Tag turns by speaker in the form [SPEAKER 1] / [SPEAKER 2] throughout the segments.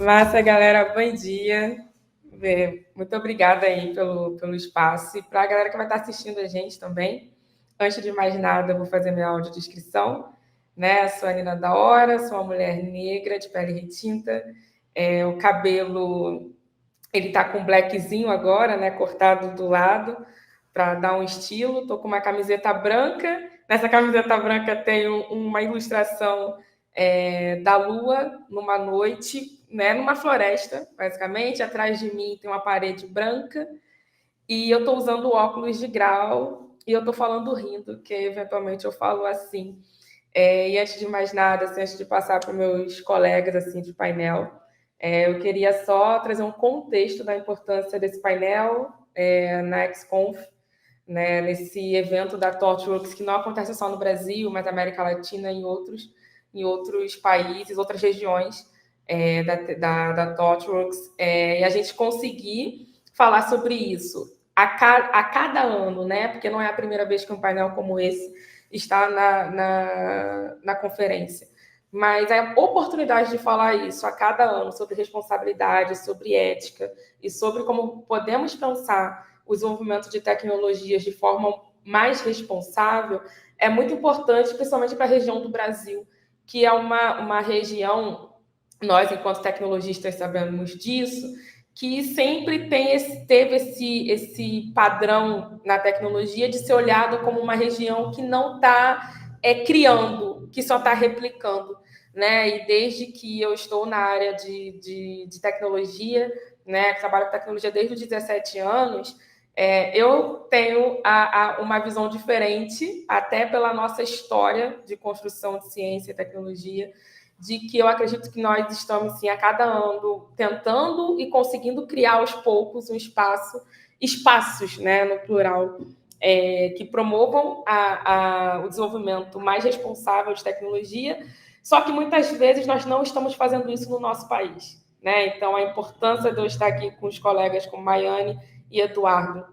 [SPEAKER 1] Massa, galera, bom dia. Muito obrigada aí pelo espaço. E para a galera que vai estar assistindo a gente também, antes de mais nada, eu vou fazer minha audiodescrição. Né? Sou a Nina da Hora, sou uma mulher negra de pele retinta. O cabelo, ele tá com blackzinho agora, né? Cortado do lado, para dar um estilo. Estou com uma camiseta branca. Nessa camiseta branca tem uma ilustração da lua numa noite, né, numa floresta, basicamente. Atrás de mim tem uma parede branca e eu estou usando óculos de grau e eu estou falando rindo, que eventualmente eu falo assim. E antes de mais nada, assim, antes de passar para os meus colegas assim de painel, eu queria só trazer um contexto da importância desse painel na XConf, né, nesse evento da ThoughtWorks, que não acontece só no Brasil, mas na América Latina e em outros países, outras regiões da ThoughtWorks, e a gente conseguir falar sobre isso a cada ano, né, porque não é a primeira vez que um painel como esse está na conferência, mas a oportunidade de falar isso a cada ano sobre responsabilidade, sobre ética e sobre como podemos pensar o desenvolvimento de tecnologias de forma mais responsável é muito importante, principalmente para a região do Brasil, que é uma região, nós, enquanto tecnologistas, sabemos disso, que sempre teve esse padrão na tecnologia de ser olhado como uma região que não está criando, que só está replicando. Né? E desde que eu estou na área de tecnologia, né, trabalho com tecnologia desde os 17 anos, eu tenho uma visão diferente, até pela nossa história de construção de ciência e tecnologia, de que eu acredito que nós estamos, sim, a cada ano, tentando e conseguindo criar aos poucos espaços, né, no plural, que promovam o desenvolvimento mais responsável de tecnologia, só que muitas vezes nós não estamos fazendo isso no nosso país. Né? Então, a importância de eu estar aqui com os colegas como Maiane e Eduardo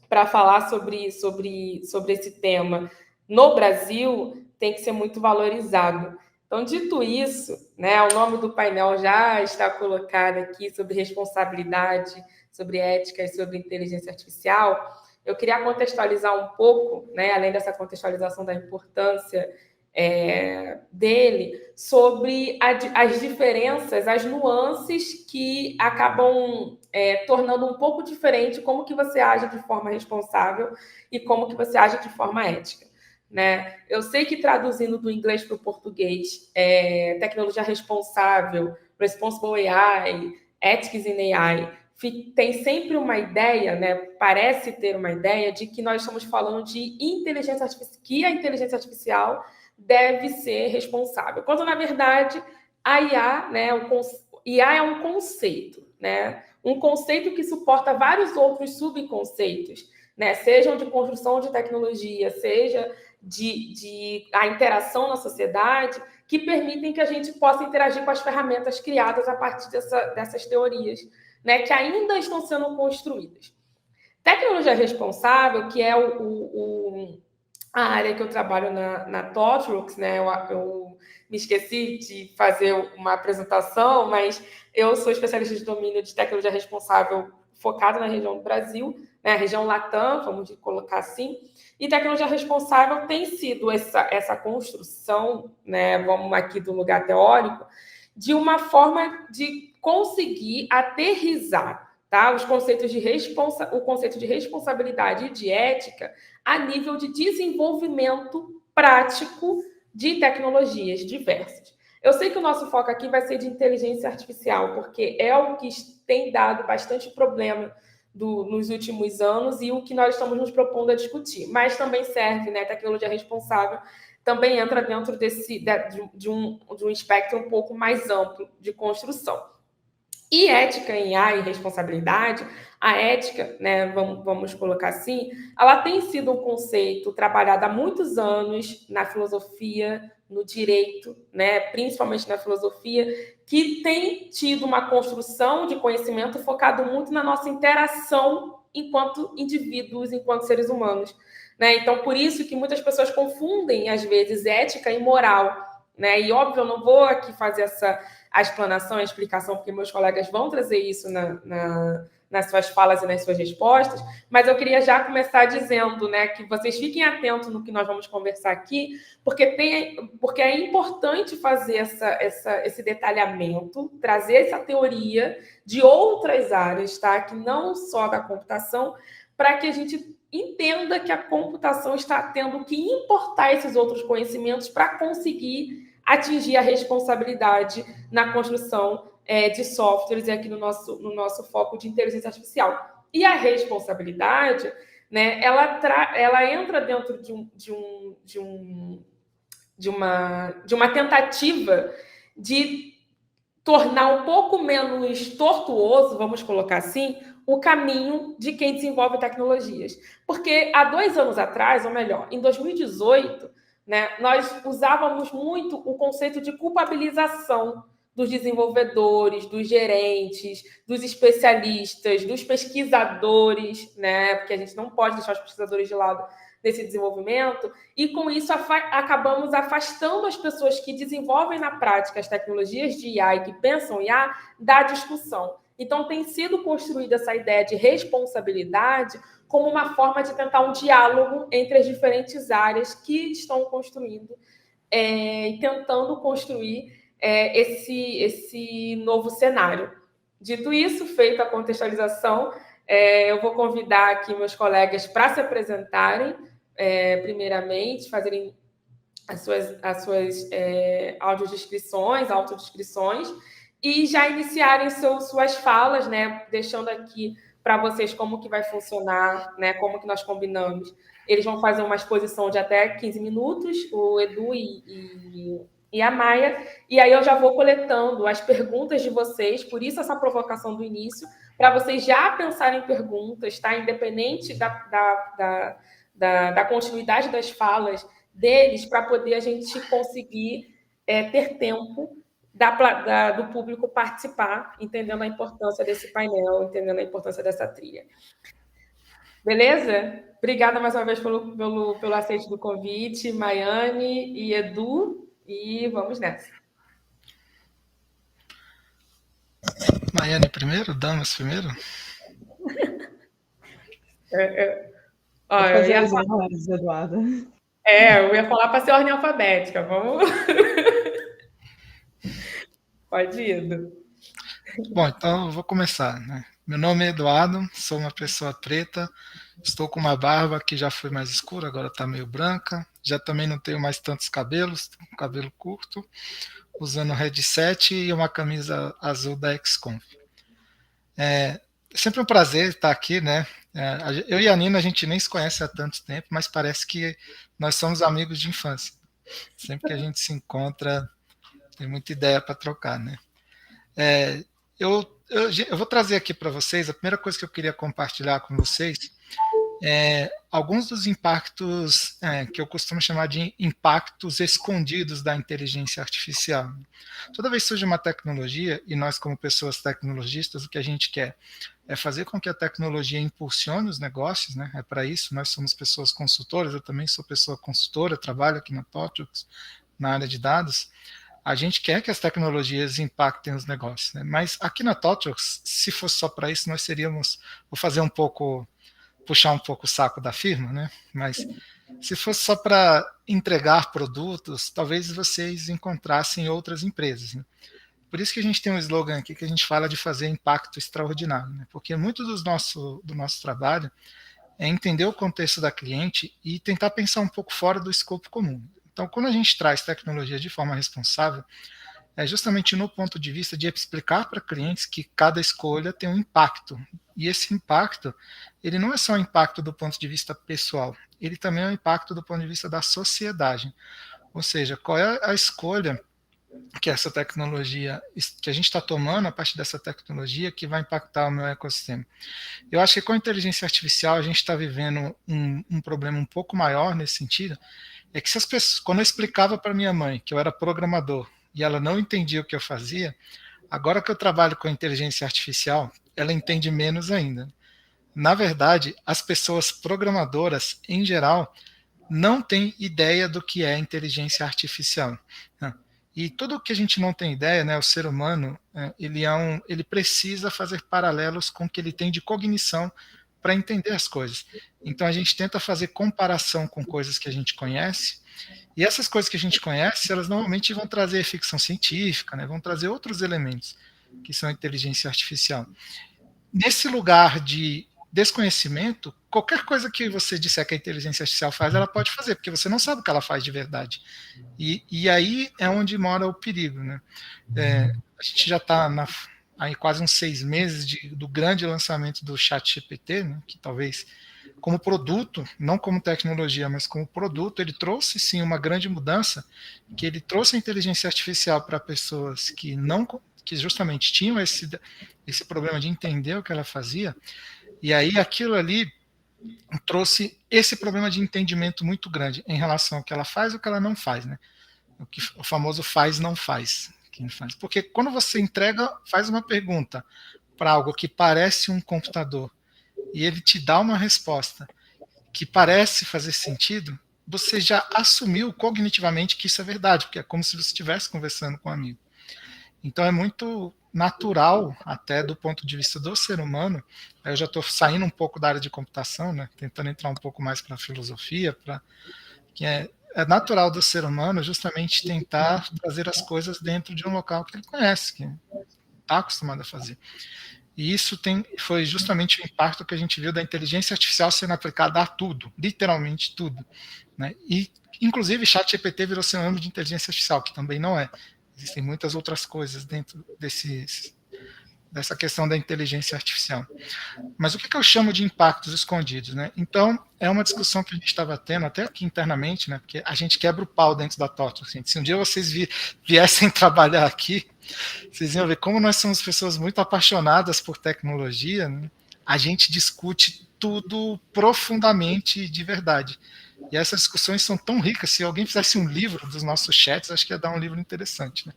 [SPEAKER 1] para falar sobre esse tema no Brasil tem que ser muito valorizado. Então, dito isso, né, o nome do painel já está colocado aqui sobre responsabilidade, sobre ética e sobre inteligência artificial. Eu queria contextualizar um pouco, né, além dessa contextualização da importância dele, sobre as diferenças, as nuances que acabam tornando um pouco diferente como que você age de forma responsável e como que você age de forma ética. Né? Eu sei que traduzindo do inglês para o português, tecnologia responsável, responsible AI, ethics in AI, tem sempre uma ideia, né? Parece ter uma ideia de que nós estamos falando de inteligência artificial, que a inteligência artificial deve ser responsável. Quando, na verdade, a IA, né, IA é um conceito, né? Um conceito que suporta vários outros subconceitos, né? Sejam de construção de tecnologia, seja de a interação na sociedade, que permitem que a gente possa interagir com as ferramentas criadas a partir dessas teorias, né, que ainda estão sendo construídas. Tecnologia responsável, que é a área que eu trabalho na ThoughtWorks, né? Eu me esqueci de fazer uma apresentação, mas eu sou especialista de domínio de tecnologia responsável focada na região do Brasil, né? A região Latam, vamos colocar assim. E tecnologia responsável tem sido essa construção, né? Vamos aqui do lugar teórico, de uma forma de conseguir aterrissar, tá? O conceito de responsabilidade e de ética a nível de desenvolvimento prático de tecnologias diversas. Eu sei que o nosso foco aqui vai ser de inteligência artificial, porque é o que tem dado bastante problema nos últimos anos e o que nós estamos nos propondo a discutir. Mas também serve, né? Tecnologia responsável também entra dentro de um espectro um pouco mais amplo de construção. E ética em AI e responsabilidade, a ética, né, vamos colocar assim, ela tem sido um conceito trabalhado há muitos anos na filosofia, no direito, né, principalmente na filosofia, que tem tido uma construção de conhecimento focado muito na nossa interação enquanto indivíduos, enquanto seres humanos. Né? Então, por isso que muitas pessoas confundem, às vezes, ética e moral. Né? E, óbvio, eu não vou aqui fazer a explanação, a explicação, porque meus colegas vão trazer isso nas suas falas e nas suas respostas, mas eu queria já começar dizendo, né, que vocês fiquem atentos no que nós vamos conversar aqui, porque é importante fazer esse detalhamento, trazer essa teoria de outras áreas, tá? Que não só da computação, para que a gente entenda que a computação está tendo que importar esses outros conhecimentos para conseguir atingir a responsabilidade na construção de softwares e aqui no nosso foco de inteligência artificial. E a responsabilidade, né, ela entra dentro de uma tentativa de tornar um pouco menos tortuoso, vamos colocar assim, o caminho de quem desenvolve tecnologias. Porque há 2 anos atrás, ou melhor, em 2018, né, nós usávamos muito o conceito de culpabilização dos desenvolvedores, dos gerentes, dos especialistas, dos pesquisadores, né, porque a gente não pode deixar os pesquisadores de lado nesse desenvolvimento, e com isso acabamos afastando as pessoas que desenvolvem na prática as tecnologias de IA e que pensam IA da discussão. Então, tem sido construída essa ideia de responsabilidade como uma forma de tentar um diálogo entre as diferentes áreas que estão construindo e tentando construir esse novo cenário. Dito isso, feita a contextualização, eu vou convidar aqui meus colegas para se apresentarem, primeiramente, fazerem as suas autodescrições, e já iniciarem suas falas, né, deixando aqui para vocês como que vai funcionar, né, como que nós combinamos. Eles vão fazer uma exposição de até 15 minutos, o Edu e a Maia, e aí eu já vou coletando as perguntas de vocês, por isso essa provocação do início, para vocês já pensarem em perguntas, tá? Independente da continuidade das falas deles, para poder a gente conseguir ter tempo do público participar, entendendo a importância desse painel, entendendo a importância dessa trilha. Beleza? Obrigada mais uma vez pelo aceite do convite, Maiane e Edu, e vamos nessa.
[SPEAKER 2] Maiane primeiro? Damas primeiro?
[SPEAKER 3] Pode fazer as honras, Eduardo.
[SPEAKER 1] Eu ia falar para ser ordem alfabética. Vamos. Pode ir, Edu.
[SPEAKER 2] Bom, então eu vou começar, né? Meu nome é Eduardo, sou uma pessoa preta, estou com uma barba que já foi mais escura, agora está meio branca, já também não tenho mais tantos cabelos, tenho um cabelo curto, usando um headset e uma camisa azul da XConf. É sempre um prazer estar aqui, né? Eu e a Nina, a gente nem se conhece há tanto tempo, mas parece que nós somos amigos de infância. Sempre que a gente se encontra, tem muita ideia para trocar, né? Eu vou trazer aqui para vocês, a primeira coisa que eu queria compartilhar com vocês alguns dos impactos que eu costumo chamar de impactos escondidos da inteligência artificial. Toda vez que surge uma tecnologia, e nós como pessoas tecnologistas, o que a gente quer é fazer com que a tecnologia impulsione os negócios, né? É para isso, nós somos pessoas consultoras, eu também sou pessoa consultora, trabalho aqui na TOTWORKS, na área de dados. A gente quer que as tecnologias impactem os negócios, né? Mas aqui na TOTWORKS, se fosse só para isso, nós seríamos, vou fazer puxar um pouco o saco da firma, né? Mas se fosse só para entregar produtos, talvez vocês encontrassem outras empresas, né? Por isso que a gente tem um slogan aqui que a gente fala de fazer impacto extraordinário, né? Porque muito do nosso trabalho é entender o contexto da cliente e tentar pensar um pouco fora do escopo comum. Então, quando a gente traz tecnologia de forma responsável, é justamente no ponto de vista de explicar para clientes que cada escolha tem um impacto. E esse impacto, ele não é só um impacto do ponto de vista pessoal, ele também é um impacto do ponto de vista da sociedade. Ou seja, qual é a escolha que essa tecnologia, que a gente está tomando a partir dessa tecnologia que vai impactar o meu ecossistema. Eu acho que com a inteligência artificial a gente está vivendo um problema um pouco maior nesse sentido, é que se as pessoas, quando eu explicava para minha mãe que eu era programador e ela não entendia o que eu fazia, agora que eu trabalho com a inteligência artificial, ela entende menos ainda. Na verdade, as pessoas programadoras, em geral, não têm ideia do que é inteligência artificial. E tudo o que a gente não tem ideia, né, o ser humano, ele precisa fazer paralelos com o que ele tem de cognição para entender as coisas. Então a gente tenta fazer comparação com coisas que a gente conhece, e essas coisas que a gente conhece, elas normalmente vão trazer ficção científica, né, vão trazer outros elementos que são a inteligência artificial. Nesse lugar de desconhecimento, qualquer coisa que você disser que a inteligência artificial faz, ela pode fazer, porque você não sabe o que ela faz de verdade. E aí é onde mora o perigo, né? A gente já está aí quase uns 6 meses do grande lançamento do ChatGPT, né, que talvez como produto, não como tecnologia, mas como produto, ele trouxe sim uma grande mudança, que ele trouxe a inteligência artificial para pessoas que justamente tinham esse problema de entender o que ela fazia, e aí aquilo ali trouxe esse problema de entendimento muito grande em relação ao que ela faz e o que ela não faz, né? O famoso faz, não faz. Porque quando você faz uma pergunta para algo que parece um computador e ele te dá uma resposta que parece fazer sentido, você já assumiu cognitivamente que isso é verdade, porque é como se você estivesse conversando com um amigo. Então é muito natural, até do ponto de vista do ser humano, eu já estou saindo um pouco da área de computação, né, tentando entrar um pouco mais para a filosofia, que é natural do ser humano justamente tentar trazer as coisas dentro de um local que ele conhece, que está acostumado a fazer. E isso foi justamente o impacto que a gente viu da inteligência artificial sendo aplicada a tudo, literalmente tudo, né? E, inclusive, ChatGPT virou sinônimo de inteligência artificial, que também não é. Existem muitas outras coisas dentro dessa questão da inteligência artificial. Mas o que eu chamo de impactos escondidos, né? Então, é uma discussão que a gente estava tendo até aqui internamente, né? Porque a gente quebra o pau dentro da TOTO. Assim. Se um dia vocês viessem trabalhar aqui, vocês iam ver como nós somos pessoas muito apaixonadas por tecnologia, né? A gente discute tudo profundamente de verdade. E essas discussões são tão ricas, se alguém fizesse um livro dos nossos chats, acho que ia dar um livro interessante, né?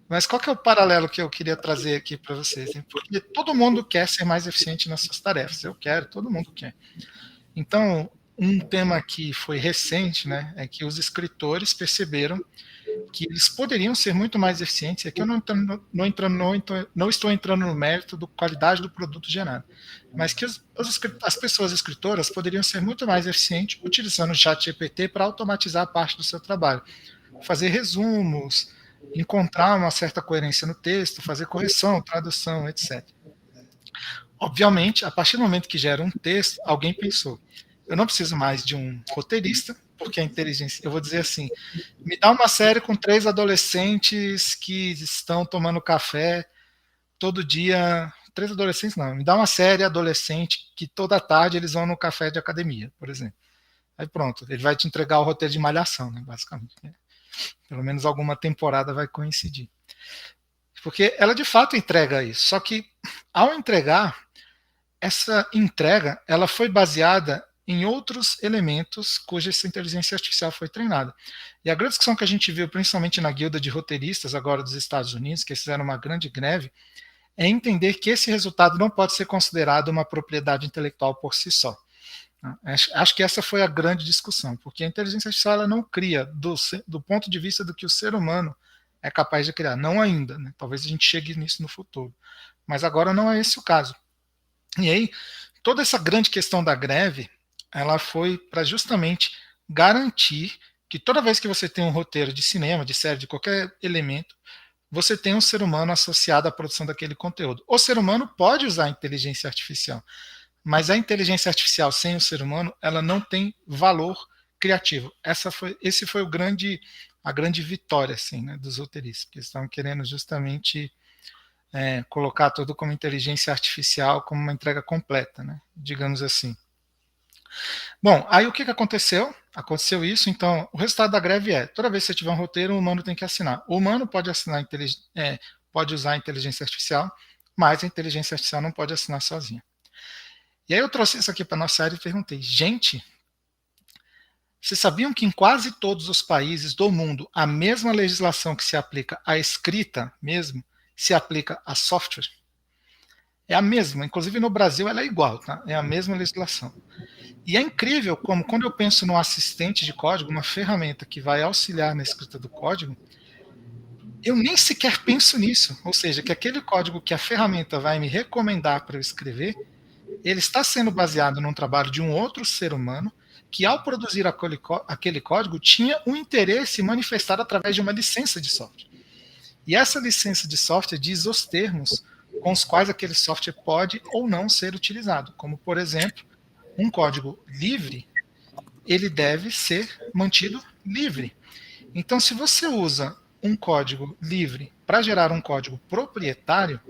[SPEAKER 2] Mas qual que é o paralelo que eu queria trazer aqui para vocês? Hein? Porque todo mundo quer ser mais eficiente nas suas tarefas. Eu quero, todo mundo quer. Então, um tema que foi recente, né, é que os escritores perceberam que eles poderiam ser muito mais eficientes. Aqui eu não estou entrando no mérito da qualidade do produto gerado, mas que as pessoas escritoras poderiam ser muito mais eficientes utilizando o ChatGPT para automatizar parte do seu trabalho, fazer resumos, encontrar uma certa coerência no texto, fazer correção, tradução, etc. Obviamente, a partir do momento que gera um texto, alguém pensou, eu não preciso mais de um roteirista, porque a inteligência, eu vou dizer assim, me dá uma série com 3 adolescentes que estão tomando café todo dia, 3 adolescentes não, me dá uma série adolescente que toda tarde eles vão no café de academia, por exemplo. Aí pronto, ele vai te entregar o roteiro de Malhação, né, basicamente. Pelo menos alguma temporada vai coincidir. Porque ela de fato entrega isso, só que ao entregar, essa entrega ela foi baseada em outros elementos cuja essa inteligência artificial foi treinada. E a grande discussão que a gente viu, principalmente na guilda de roteiristas agora dos Estados Unidos, que fizeram uma grande greve, é entender que esse resultado não pode ser considerado uma propriedade intelectual por si só. Acho que essa foi a grande discussão, porque a inteligência artificial ela não cria do ponto de vista do que o ser humano é capaz de criar, não ainda, né? Talvez a gente chegue nisso no futuro, mas agora não é esse o caso. E aí, toda essa grande questão da greve, ela foi para justamente garantir que toda vez que você tem um roteiro de cinema, de série, de qualquer elemento, você tem um ser humano associado à produção daquele conteúdo. O ser humano pode usar a inteligência artificial, mas a inteligência artificial sem o ser humano, ela não tem valor criativo. Esse foi a grande vitória assim, né, dos roteiristas, que estavam querendo justamente colocar tudo como inteligência artificial, como uma entrega completa, né, digamos assim. Bom, aí o que aconteceu? Aconteceu isso, então o resultado da greve toda vez que você tiver um roteiro, o humano tem que assinar. O humano pode pode usar a inteligência artificial, mas a inteligência artificial não pode assinar sozinha. E aí eu trouxe isso aqui para a nossa área e perguntei, gente, vocês sabiam que em quase todos os países do mundo a mesma legislação que se aplica à escrita mesmo, se aplica a software? É a mesma, inclusive no Brasil ela é igual, tá? É a mesma legislação. E é incrível como quando eu penso no assistente de código, uma ferramenta que vai auxiliar na escrita do código, eu nem sequer penso nisso. Ou seja, que aquele código que a ferramenta vai me recomendar para eu escrever, ele está sendo baseado num trabalho de um outro ser humano que, ao produzir aquele código, tinha um interesse manifestado através de uma licença de software. E essa licença de software diz os termos com os quais aquele software pode ou não ser utilizado. Como, por exemplo, um código livre, ele deve ser mantido livre. Então, se você usa um código livre para gerar um código proprietário,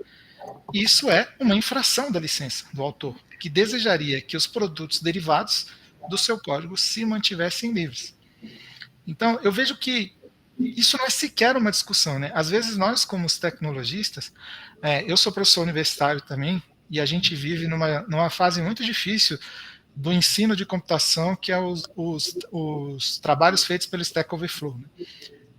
[SPEAKER 2] isso é uma infração da licença do autor, que desejaria que os produtos derivados do seu código se mantivessem livres. Então, eu vejo que isso não é sequer uma discussão, né? Às vezes nós, como os tecnologistas, eu sou professor universitário também, e a gente vive numa fase muito difícil do ensino de computação, que é os trabalhos feitos pelo Stack Overflow, né?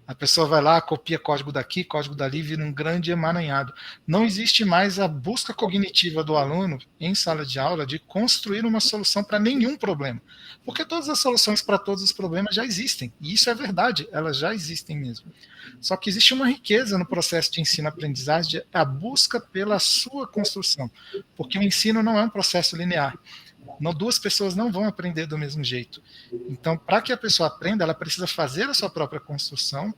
[SPEAKER 2] A pessoa vai lá, copia código daqui, código dali, vira um grande emaranhado. Não existe mais a busca cognitiva do aluno em sala de aula de construir uma solução para nenhum problema. Porque todas as soluções para todos os problemas já existem. E isso é verdade, elas já existem mesmo. Só que existe uma riqueza no processo de ensino-aprendizagem, a busca pela sua construção. Porque o ensino não é um processo linear. Duas pessoas não vão aprender do mesmo jeito. Então, para que a pessoa aprenda, ela precisa fazer a sua própria construção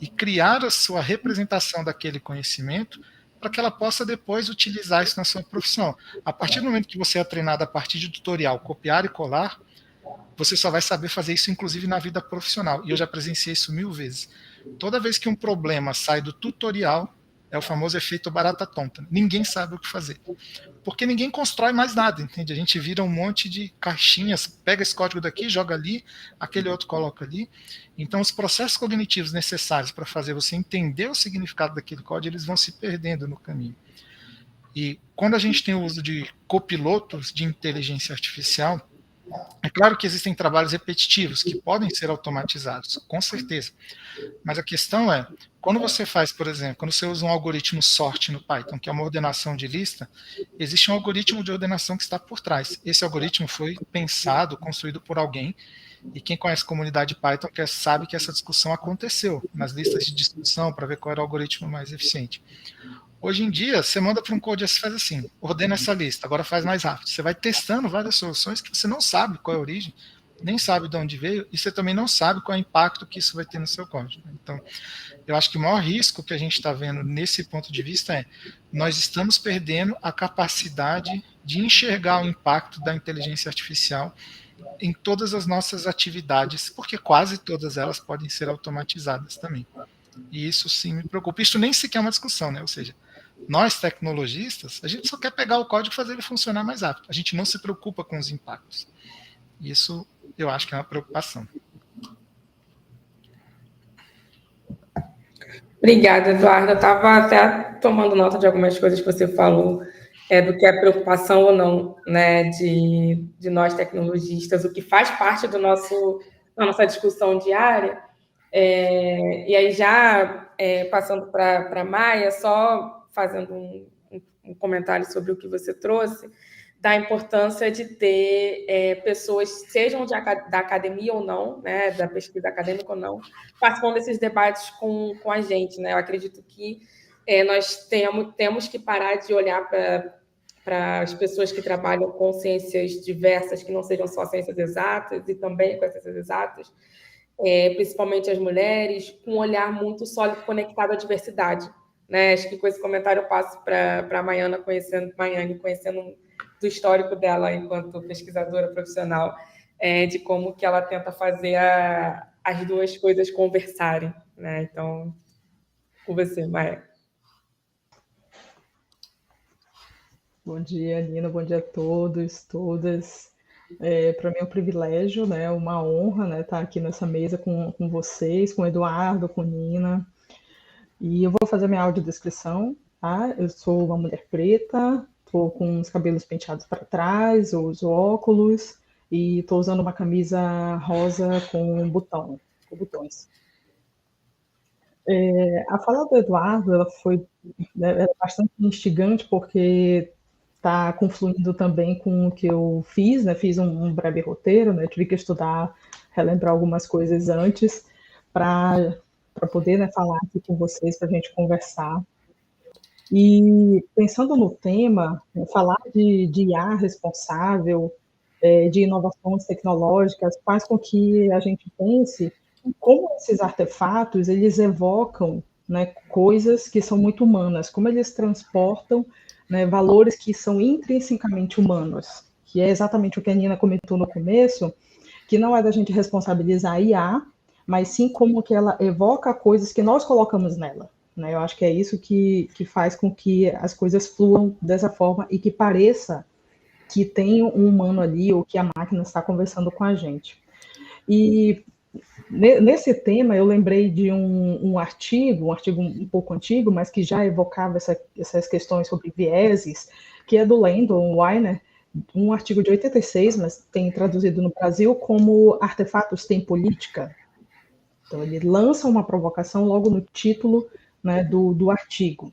[SPEAKER 2] e criar a sua representação daquele conhecimento para que ela possa depois utilizar isso na sua profissão. A partir do momento que você é treinado a partir de tutorial, copiar e colar, você só vai saber fazer isso, inclusive, na vida profissional. E eu já presenciei isso 1000 vezes. Toda vez que um problema sai do tutorial, é o famoso efeito barata tonta. Ninguém sabe o que fazer. Porque ninguém constrói mais nada, entende? A gente vira um monte de caixinhas, pega esse código daqui, joga ali, aquele outro coloca ali. Então, os processos cognitivos necessários para fazer você entender o significado daquele código, eles vão se perdendo no caminho. E quando a gente tem o uso de copilotos de inteligência artificial, é claro que existem trabalhos repetitivos que podem ser automatizados, com certeza. Mas a questão é, quando você faz, por exemplo, quando você usa um algoritmo sort no Python, que é uma ordenação de lista, existe um algoritmo de ordenação que está por trás. Esse algoritmo foi pensado, construído por alguém, e quem conhece a comunidade Python sabe que essa discussão aconteceu nas listas de discussão para ver qual era o algoritmo mais eficiente. Hoje em dia, você manda para um code e faz assim, ordena essa lista, agora faz mais rápido. Você vai testando várias soluções que você não sabe qual é a origem, nem sabe de onde veio, e você também não sabe qual é o impacto que isso vai ter no seu código. Então, eu acho que o maior risco que a gente está vendo nesse ponto de vista é nós estamos perdendo a capacidade de enxergar o impacto da inteligência artificial em todas as nossas atividades, porque quase todas elas podem ser automatizadas também. E isso sim me preocupa. Isso nem sequer é uma discussão, né? Ou seja, nós tecnologistas, a gente só quer pegar o código e fazer ele funcionar mais rápido. A gente não se preocupa com os impactos. Isso eu acho que é uma preocupação.
[SPEAKER 1] Obrigada, Eduardo. Eu estava até tomando nota de algumas coisas que você falou, do que é preocupação ou não, né, de nós tecnologistas, o que faz parte da nossa discussão diária. E aí, já passando para a Maia, só fazendo um comentário sobre o que você trouxe, da importância de ter pessoas, sejam da academia ou não, né, da pesquisa acadêmica ou não, participando desses debates com a gente, né? Eu acredito que nós temos que parar de olhar para as pessoas que trabalham com ciências diversas, que não sejam só ciências exatas, e também com as ciências exatas, principalmente as mulheres, com um olhar muito sólido conectado à diversidade. Né? Acho que com esse comentário eu passo para a Maiane, conhecendo do histórico dela enquanto pesquisadora profissional, de como que ela tenta fazer as duas coisas conversarem. Né? Então, com você, Maia.
[SPEAKER 3] Bom dia, Nina, bom dia a todos, todas. Para mim é um privilégio, né, uma honra, né, estar aqui nessa mesa com vocês, com o Eduardo, com a Nina. E eu vou fazer minha audiodescrição, tá? Eu sou uma mulher preta, estou com os cabelos penteados para trás, uso óculos e estou usando uma camisa rosa com botões. A fala do Eduardo ela foi bastante instigante, porque está confluindo também com o que eu fiz, né? Fiz um breve roteiro, né? Tive que estudar, relembrar algumas coisas antes para para poder, né, falar aqui com vocês, para a gente conversar. E pensando no tema, falar de IA responsável, de inovações tecnológicas, faz com que a gente pense como esses artefatos, eles evocam, né, coisas que são muito humanas, como eles transportam, né, valores que são intrinsecamente humanos, que é exatamente o que a Nina comentou no começo, que não é da gente responsabilizar a IA, mas sim como que ela evoca coisas que nós colocamos nela. Né? Eu acho que é isso que faz com que as coisas fluam dessa forma e que pareça que tem um humano ali ou que a máquina está conversando com a gente. E nesse tema eu lembrei de um artigo um pouco antigo, mas que já evocava essas questões sobre vieses, que é do Landon Weiner, um artigo de 86, mas tem traduzido no Brasil como Artefatos Têm Política. Então ele lança uma provocação logo no título, né, do artigo.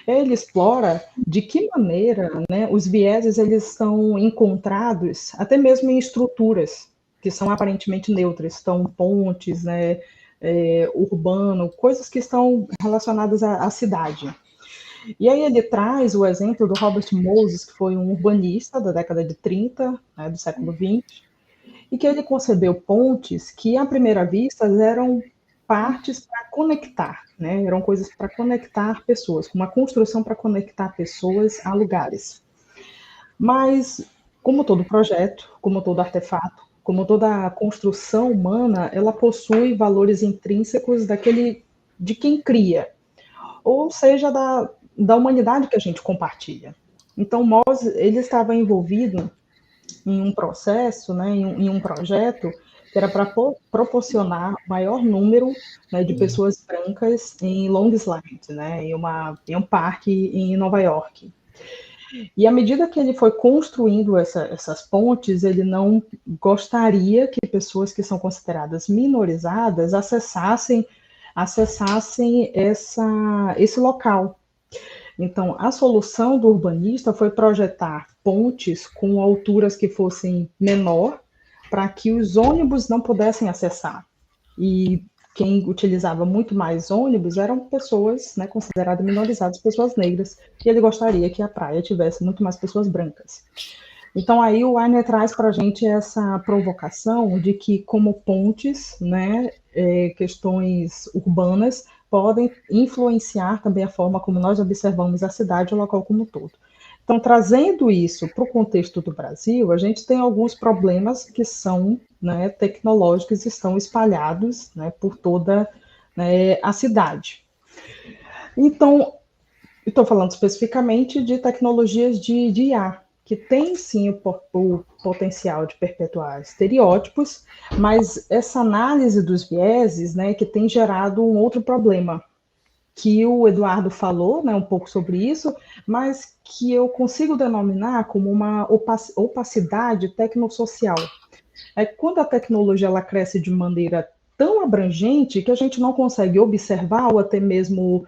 [SPEAKER 3] Ele explora de que maneira, né, os vieses eles são encontrados até mesmo em estruturas que são aparentemente neutras, estão pontes, né, urbano, coisas que estão relacionadas à cidade. E aí ele traz o exemplo do Robert Moses, que foi um urbanista da década de 30, né, do século 20, e que ele concebeu pontes que, à primeira vista, eram partes para conectar, né? Eram coisas para conectar pessoas, uma construção para conectar pessoas a lugares. Mas, como todo projeto, como todo artefato, como toda construção humana, ela possui valores intrínsecos de quem cria, ou seja, da humanidade que a gente compartilha. Então, Moses, ele estava envolvido em um processo, né, em um projeto que era para proporcionar maior número, né, de pessoas brancas em Long Island, né, em um parque em Nova York. E à medida que ele foi construindo essas pontes, ele não gostaria que pessoas que são consideradas minorizadas acessassem esse local. Então, a solução do urbanista foi projetar pontes com alturas que fossem menor, para que os ônibus não pudessem acessar. E quem utilizava muito mais ônibus eram pessoas, né, consideradas minorizadas, pessoas negras, e ele gostaria que a praia tivesse muito mais pessoas brancas. Então, aí o Weiner traz para a gente essa provocação de que, como pontes, né, questões urbanas podem influenciar também a forma como nós observamos a cidade e o local como um todo. Então, trazendo isso para o contexto do Brasil, a gente tem alguns problemas que são, né, tecnológicos, estão espalhados, né, por toda, né, a cidade. Então, estou falando especificamente de tecnologias de IA, que tem sim o potencial de perpetuar estereótipos, mas essa análise dos vieses, né, que tem gerado um outro problema, que o Eduardo falou, né, um pouco sobre isso, mas que eu consigo denominar como uma opacidade tecnosocial. É quando a tecnologia ela cresce de maneira tão abrangente que a gente não consegue observar ou até mesmo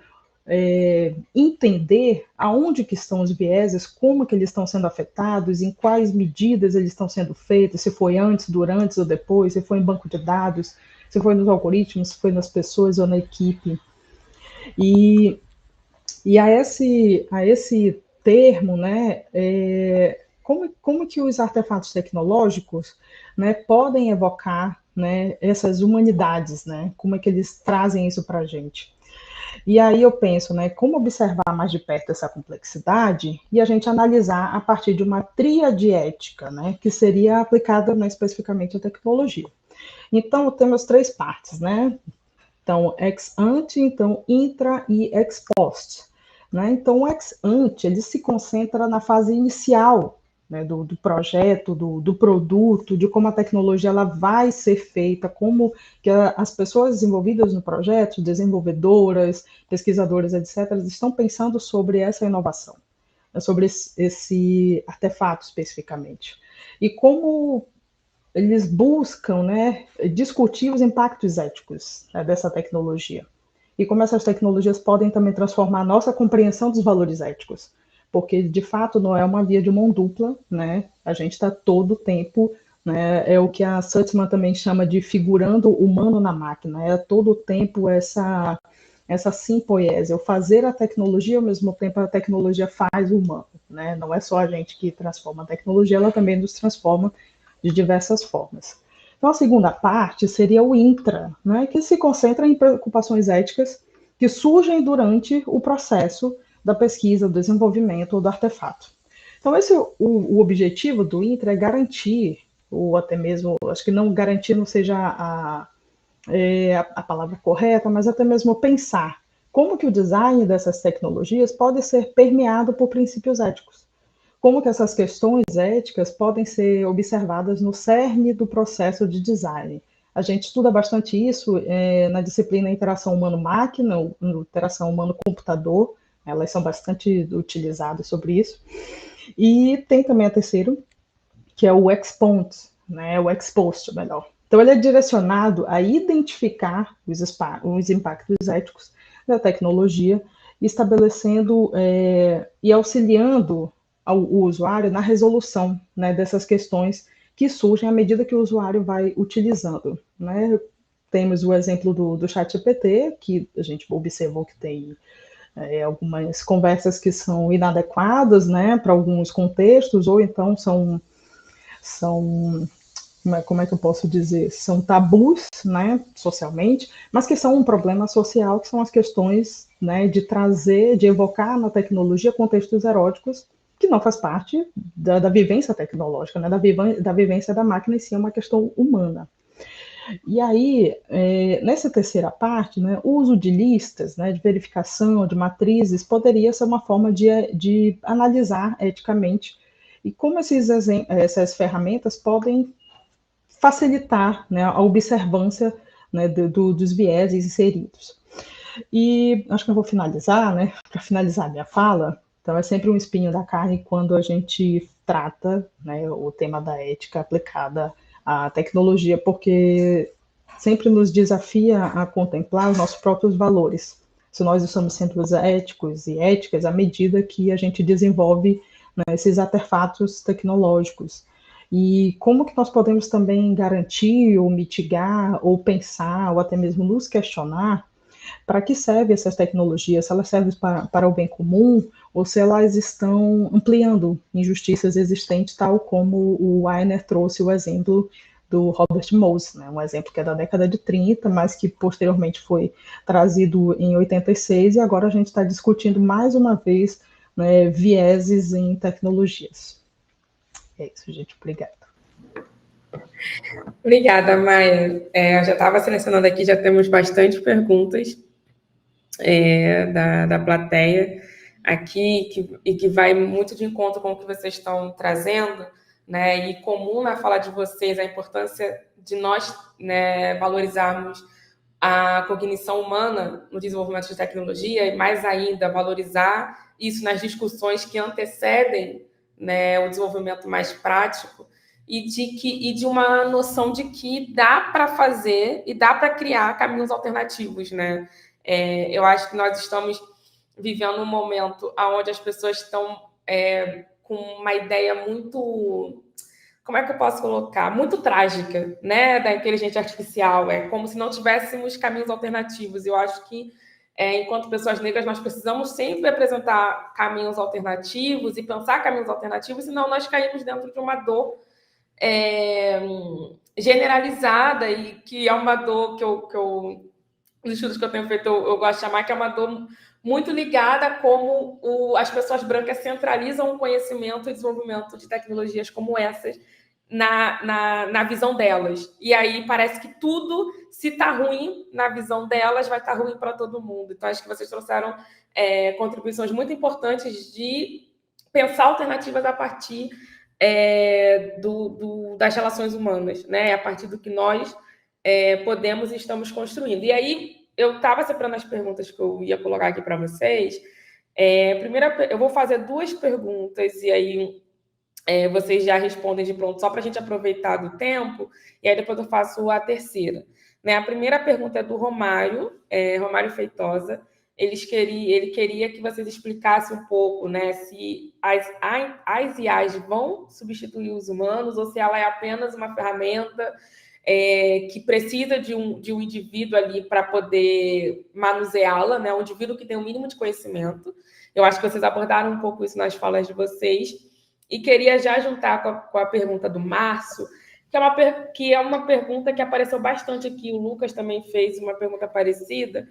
[SPEAKER 3] entender aonde que estão os vieses, como que eles estão sendo afetados, em quais medidas eles estão sendo feitos, se foi antes, durante ou depois, se foi em banco de dados, se foi nos algoritmos, se foi nas pessoas ou na equipe. E a esse termo, né, como que os artefatos tecnológicos, né, podem evocar, né, essas humanidades, né, como é que eles trazem isso para a gente? E aí eu penso, né, como observar mais de perto essa complexidade e a gente analisar a partir de uma tríade ética, né, que seria aplicada, né, especificamente à tecnologia. Então, temos três partes, né? Então, ex ante, então, intra e ex post. Né? Então, o ex ante, ele se concentra na fase inicial, né, do projeto, do produto, de como a tecnologia ela vai ser feita, como que as pessoas envolvidas no projeto, desenvolvedoras, pesquisadoras, etc., estão pensando sobre essa inovação, né, sobre esse artefato especificamente. E como eles buscam, né, discutir os impactos éticos, né, dessa tecnologia. E como essas tecnologias podem também transformar a nossa compreensão dos valores éticos. Porque, de fato, não é uma via de mão dupla, né? A gente está todo o tempo né? É o que a Sussman também chama de figurando humano na máquina. É todo o tempo essa simpoiese, o fazer a tecnologia, ao mesmo tempo a tecnologia faz o humano, né? Não é só a gente que transforma a tecnologia, ela também nos transforma de diversas formas. Então, a segunda parte seria o intra, né? Que se concentra em preocupações éticas que surgem durante o processo da pesquisa, do desenvolvimento ou do artefato. Então, o objetivo do intra é garantir, ou até mesmo, acho que não garantir não seja a palavra correta, mas até mesmo pensar como que o design dessas tecnologias pode ser permeado por princípios éticos. Como que essas questões éticas podem ser observadas no cerne do processo de design. A gente estuda bastante isso na disciplina Interação Humano-Máquina, Interação Humano-Computador, elas são bastante utilizadas sobre isso. E tem também a terceira, que é o expost, né, o expost, melhor. Então, ele é direcionado a identificar os impactos éticos da tecnologia, estabelecendo e auxiliando o usuário na resolução, né, dessas questões que surgem à medida que o usuário vai utilizando, né? Temos o exemplo do ChatGPT, que a gente observou que tem algumas conversas que são inadequadas, né, para alguns contextos, ou então são como é que eu posso dizer, são tabus, né, socialmente, mas que são um problema social, que são as questões, né, de trazer, de evocar na tecnologia contextos eróticos que não faz parte da vivência tecnológica, né, da vivência da máquina, e sim é uma questão humana. E aí, nessa terceira parte, né, o uso de listas, né, de verificação, de matrizes, poderia ser uma forma de analisar eticamente e como essas ferramentas podem facilitar, né, a observância, né, dos vieses inseridos. E acho que eu vou finalizar, né, para finalizar minha fala. Então, é sempre um espinho da carne quando a gente trata, né, o tema da ética aplicada à tecnologia, porque sempre nos desafia a contemplar os nossos próprios valores. Se nós estamos sendo éticos e éticas à medida que a gente desenvolve, né, esses artefatos tecnológicos. E como que nós podemos também garantir, ou mitigar, ou pensar, ou até mesmo nos questionar para que servem essas tecnologias, se elas servem para o bem comum ou se elas estão ampliando injustiças existentes, tal como o Weiner trouxe o exemplo do Robert Mose, né? Um exemplo que é da década de 30, mas que posteriormente foi trazido em 86, e agora a gente está discutindo mais uma vez, né, vieses em tecnologias. É isso, gente. Obrigada.
[SPEAKER 1] Obrigada, Maia. Eu já estava selecionando aqui, já temos bastante perguntas da plateia aqui, que vai muito de encontro com o que vocês estão trazendo, né? E comum na fala de vocês a importância de nós, né, valorizarmos a cognição humana no desenvolvimento de tecnologia e, mais ainda, valorizar isso nas discussões que antecedem, né, o desenvolvimento mais prático e de uma noção de que dá para fazer e dá para criar caminhos alternativos, né? Eu acho que nós estamos vivendo um momento onde as pessoas estão com uma ideia muito, como é que eu posso colocar? Muito trágica, né, da inteligência artificial. É como se não tivéssemos caminhos alternativos. Eu acho que, enquanto pessoas negras, nós precisamos sempre apresentar caminhos alternativos e pensar caminhos alternativos, senão nós caímos dentro de uma dor generalizada, e que é uma dor que eu nos estudos que eu tenho feito, eu gosto de chamar que é uma dor muito ligada a como as pessoas brancas centralizam o conhecimento e desenvolvimento de tecnologias como essas na visão delas. E aí parece que tudo, se está ruim na visão delas, vai estar ruim para todo mundo. Então, acho que vocês trouxeram contribuições muito importantes de pensar alternativas a partir das relações humanas, né? A partir do que nós podemos e estamos construindo. E aí, eu estava separando as perguntas que eu ia colocar aqui para vocês. Primeiro, eu vou fazer duas perguntas, e aí vocês já respondem de pronto, só para a gente aproveitar do tempo, e aí depois eu faço a terceira. Né? A primeira pergunta é do Romário Feitosa. ele queria que vocês explicassem um pouco, né, se as IAs vão substituir os humanos ou se ela é apenas uma ferramenta que precisa de um indivíduo ali para poder manuseá-la, né, um indivíduo que tem o mínimo de conhecimento. Eu acho que vocês abordaram um pouco isso nas falas de vocês. E queria já juntar com a pergunta do Márcio, que é uma pergunta que apareceu bastante aqui. O Lucas também fez uma pergunta parecida,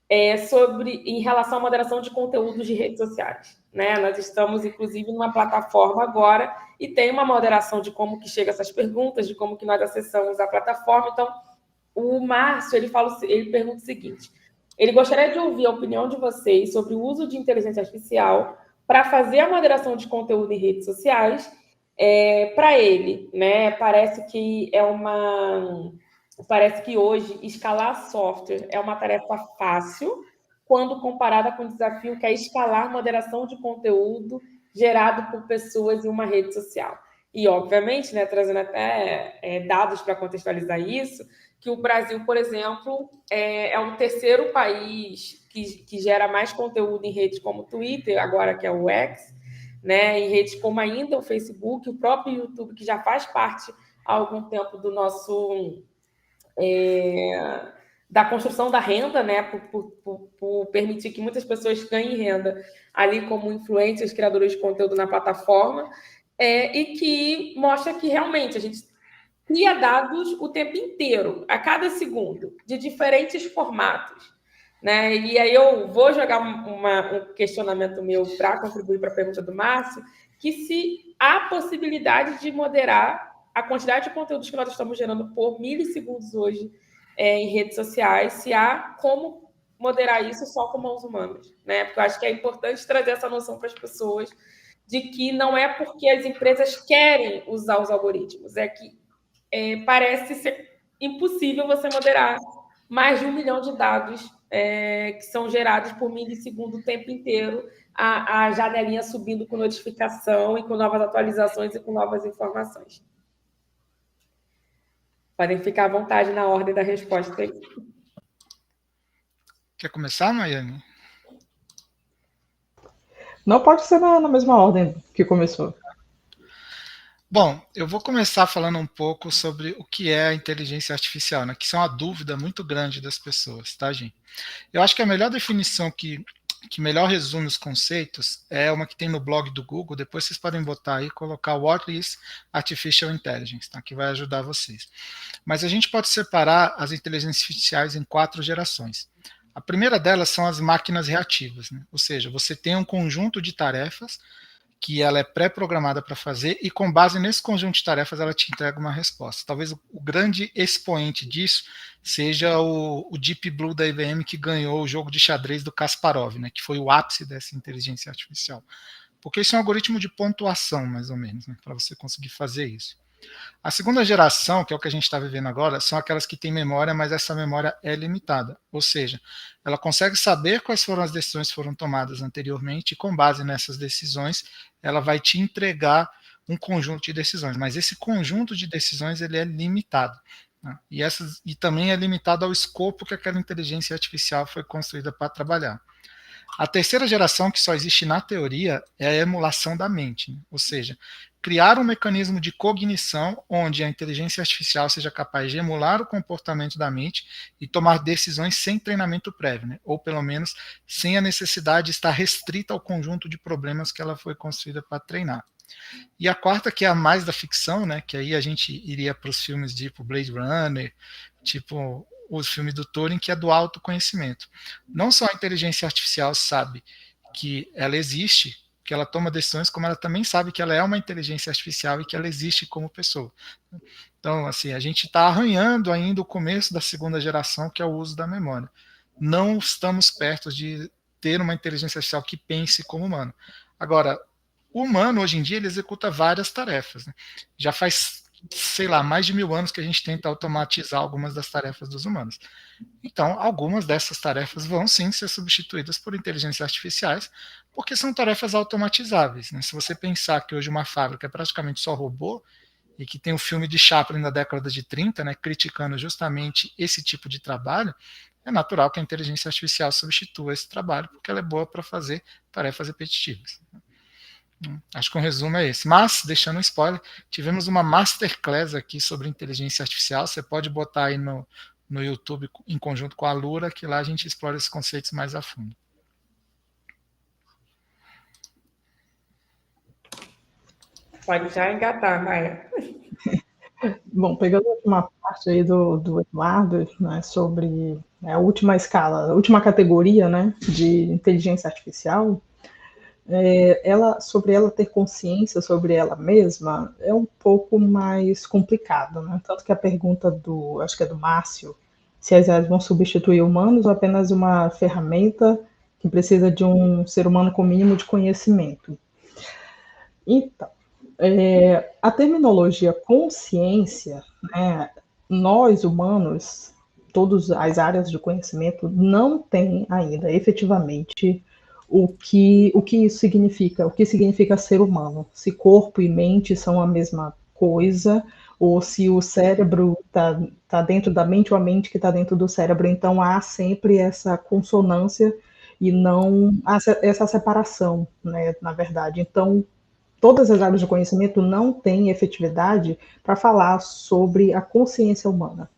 [SPEAKER 1] em relação à moderação de conteúdos de redes sociais. Né? Nós estamos, inclusive, numa plataforma agora e tem uma moderação de como que chega essas perguntas, de como que nós acessamos a plataforma. Então, o Márcio, ele pergunta o seguinte: ele gostaria de ouvir a opinião de vocês sobre o uso de inteligência artificial para fazer a moderação de conteúdo em redes sociais. Para ele, né, parece que hoje escalar software é uma tarefa fácil quando comparada com o desafio que é escalar moderação de conteúdo gerado por pessoas em uma rede social. E, obviamente, né, trazendo até dados para contextualizar isso, que o Brasil, por exemplo, é o terceiro país que gera mais conteúdo em redes como o Twitter, agora que é o X, né, em redes como ainda o Facebook, o próprio YouTube, que já faz parte há algum tempo do nosso... da construção da renda, né, por permitir que muitas pessoas ganhem renda ali como influencers, criadores de conteúdo na plataforma, e que mostra que realmente a gente cria dados o tempo inteiro, a cada segundo, de diferentes formatos. Né? E aí eu vou jogar um questionamento meu para contribuir para a pergunta do Márcio, que se há possibilidade de moderar a quantidade de conteúdos que nós estamos gerando por milissegundos hoje em redes sociais, se há como moderar isso só com mãos humanas. Né? Porque eu acho que é importante trazer essa noção para as pessoas de que não é porque as empresas querem usar os algoritmos, é que parece ser impossível você moderar mais de 1 milhão de dados que são gerados por milissegundo o tempo inteiro, a janelinha subindo com notificação e com novas atualizações e com novas informações. Podem ficar à vontade na ordem da resposta aí.
[SPEAKER 2] Quer começar, Maiane?
[SPEAKER 3] Não, pode ser na mesma ordem que começou.
[SPEAKER 2] Bom, eu vou começar falando um pouco sobre o que é a inteligência artificial, né? Que isso é uma dúvida muito grande das pessoas, tá, gente? Eu acho que a melhor definição que melhor resume os conceitos é uma que tem no blog do Google. Depois vocês podem botar aí, colocar What is Artificial Intelligence, tá? Que vai ajudar vocês. Mas a gente pode separar as inteligências artificiais em 4 gerações. A primeira delas são as máquinas reativas, né? Ou seja, você tem um conjunto de tarefas que ela é pré-programada para fazer e com base nesse conjunto de tarefas ela te entrega uma resposta. Talvez o grande expoente disso seja o Deep Blue da IBM, que ganhou o jogo de xadrez do Kasparov, né, que foi o ápice dessa inteligência artificial. Porque isso é um algoritmo de pontuação, mais ou menos, né, para você conseguir fazer isso. A segunda geração, que é o que a gente está vivendo agora, são aquelas que têm memória, mas essa memória é limitada. Ou seja, ela consegue saber quais foram as decisões que foram tomadas anteriormente e, com base nessas decisões, ela vai te entregar um conjunto de decisões. Mas esse conjunto de decisões ele é limitado. Né? E também é limitado ao escopo que aquela inteligência artificial foi construída para trabalhar. A terceira geração, que só existe na teoria, é a emulação da mente, né? Ou seja, criar um mecanismo de cognição onde a inteligência artificial seja capaz de emular o comportamento da mente e tomar decisões sem treinamento prévio, né? Ou pelo menos sem a necessidade de estar restrita ao conjunto de problemas que ela foi construída para treinar. E a quarta, que é a mais da ficção, né? Que aí a gente iria para os filmes tipo Blade Runner, tipo os filmes do Turing, que é do autoconhecimento. Não só a inteligência artificial sabe que ela existe, que ela toma decisões, como ela também sabe que ela é uma inteligência artificial e que ela existe como pessoa. Então, assim, a gente está arranhando ainda o começo da segunda geração, que é o uso da memória. Não estamos perto de ter uma inteligência artificial que pense como humano. Agora, o humano, hoje em dia, ele executa várias tarefas. Né? Já faz, sei lá, mais de 1000 anos que a gente tenta automatizar algumas das tarefas dos humanos. Então, algumas dessas tarefas vão sim ser substituídas por inteligências artificiais, porque são tarefas automatizáveis. Né? Se você pensar que hoje uma fábrica é praticamente só robô, e que tem o filme de Chaplin da década de 30, né, criticando justamente esse tipo de trabalho, é natural que a inteligência artificial substitua esse trabalho, porque ela é boa para fazer tarefas repetitivas. Acho que um resumo é esse. Mas, deixando um spoiler, tivemos uma masterclass aqui sobre inteligência artificial. Você pode botar aí no YouTube em conjunto com a Lura, que lá a gente explora esses conceitos mais a fundo.
[SPEAKER 1] Pode já engatar, Maia.
[SPEAKER 3] Bom, pegando a última parte aí do Eduardo, né, sobre a última escala, a última categoria, né, de inteligência artificial, sobre ela ter consciência sobre ela mesma é um pouco mais complicado, né? Tanto que a pergunta acho que é do Márcio, se as IAs vão substituir humanos ou apenas uma ferramenta que precisa de um ser humano com mínimo de conhecimento. Então, a terminologia consciência, né, nós humanos, todas as áreas de conhecimento não têm ainda efetivamente o que isso significa, o que significa ser humano, se corpo e mente são a mesma coisa, ou se o cérebro tá dentro da mente ou a mente que está dentro do cérebro. Então há sempre essa consonância e não essa separação, né, na verdade. Então, todas as áreas de conhecimento não têm efetividade para falar sobre a consciência humana.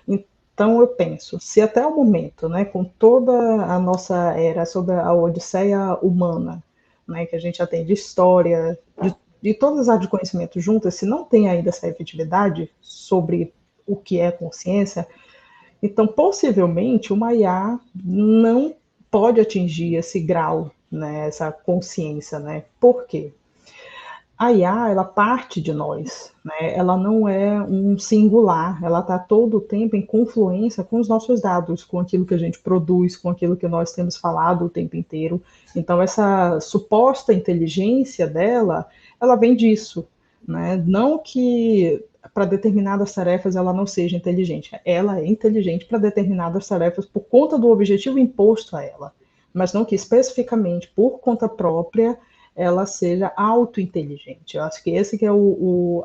[SPEAKER 3] Então, eu penso, se até o momento, né, com toda a nossa era sobre a odisseia humana, né, que a gente já tem de história, de todas as áreas de conhecimento juntas, se não tem ainda essa efetividade sobre o que é consciência, então, possivelmente, uma IA não pode atingir esse grau, né, essa consciência, né? Por quê? A IA, ela parte de nós, né? Ela não é um singular, ela está todo o tempo em confluência com os nossos dados, com aquilo que a gente produz, com aquilo que nós temos falado o tempo inteiro. Então, essa suposta inteligência dela, ela vem disso, né? Não que para determinadas tarefas ela não seja inteligente, ela é inteligente para determinadas tarefas por conta do objetivo imposto a ela, mas não que especificamente por conta própria ela seja auto-inteligente. Eu acho que esse que é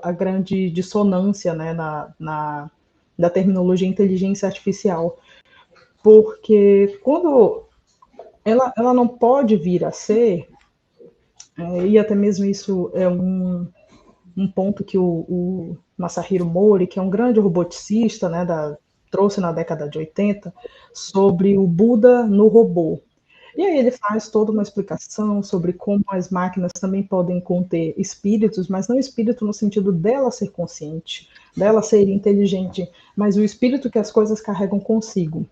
[SPEAKER 3] a grande dissonância, né, da terminologia inteligência artificial, porque quando ela não pode vir a ser, e até mesmo isso é um ponto que o Masahiro Mori, que é um grande roboticista, né, trouxe na década de 80, sobre o Buda no robô. E aí ele faz toda uma explicação sobre como as máquinas também podem conter espíritos, mas não espírito no sentido dela ser consciente, dela ser inteligente, mas o espírito que as coisas carregam consigo.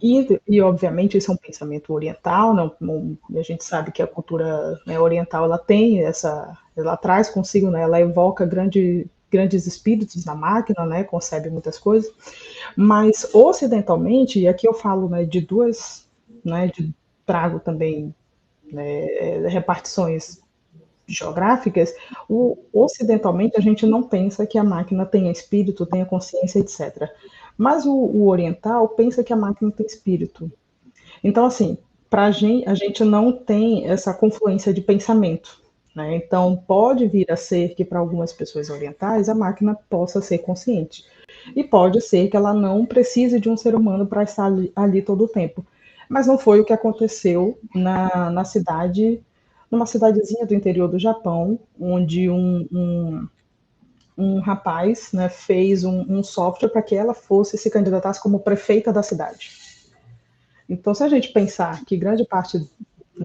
[SPEAKER 3] E obviamente, isso é um pensamento oriental, não, a gente sabe que a cultura, né, oriental, ela tem ela traz consigo, né, ela evoca grandes espíritos na máquina, né, concebe muitas coisas, mas ocidentalmente, e aqui eu falo, né, de duas, né, trago também, né, repartições geográficas, ocidentalmente a gente não pensa que a máquina tenha espírito, tenha consciência, etc. Mas o oriental pensa que a máquina tem espírito. Então, assim, para a gente não tem essa confluência de pensamento, né? Então, pode vir a ser que para algumas pessoas orientais a máquina possa ser consciente. E pode ser que ela não precise de um ser humano para estar ali todo o tempo. Mas não foi o que aconteceu na cidade, numa cidadezinha do interior do Japão, onde um rapaz, né, fez um software para que ela se candidatasse como prefeita da cidade. Então, se a gente pensar que grande parte,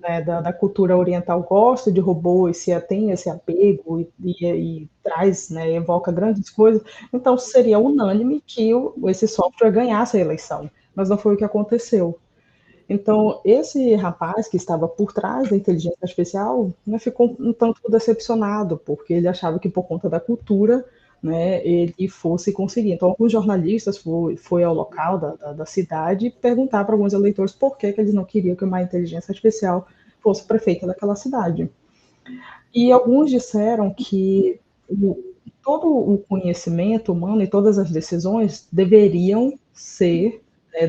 [SPEAKER 3] né, da cultura oriental gosta de robôs, tem esse apego e traz, né, evoca grandes coisas, então seria unânime que esse software ganhasse a eleição, mas não foi o que aconteceu. Então, esse rapaz que estava por trás da inteligência artificial, né, ficou um tanto decepcionado, porque ele achava que por conta da cultura, né, ele fosse conseguir. Então, alguns jornalistas foi ao local da cidade perguntar para alguns eleitores por que eles não queriam que uma inteligência artificial fosse prefeita daquela cidade. E alguns disseram que todo o conhecimento humano e todas as decisões deveriam ser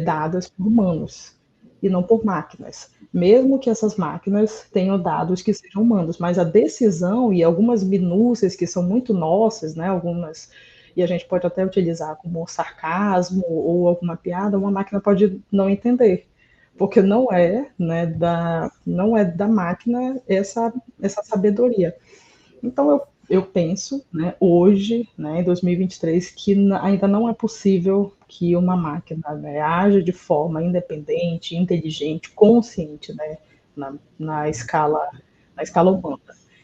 [SPEAKER 3] dadas por humanos e não por máquinas, mesmo que essas máquinas tenham dados que sejam humanos, mas a decisão e algumas minúcias que são muito nossas, né, algumas e a gente pode até utilizar como sarcasmo ou alguma piada, uma máquina pode não entender, porque não é da máquina essa sabedoria. Então eu penso, né, hoje, né, em 2023, que ainda não é possível que uma máquina, né, haja de forma independente, inteligente, consciente, né, na escala humana.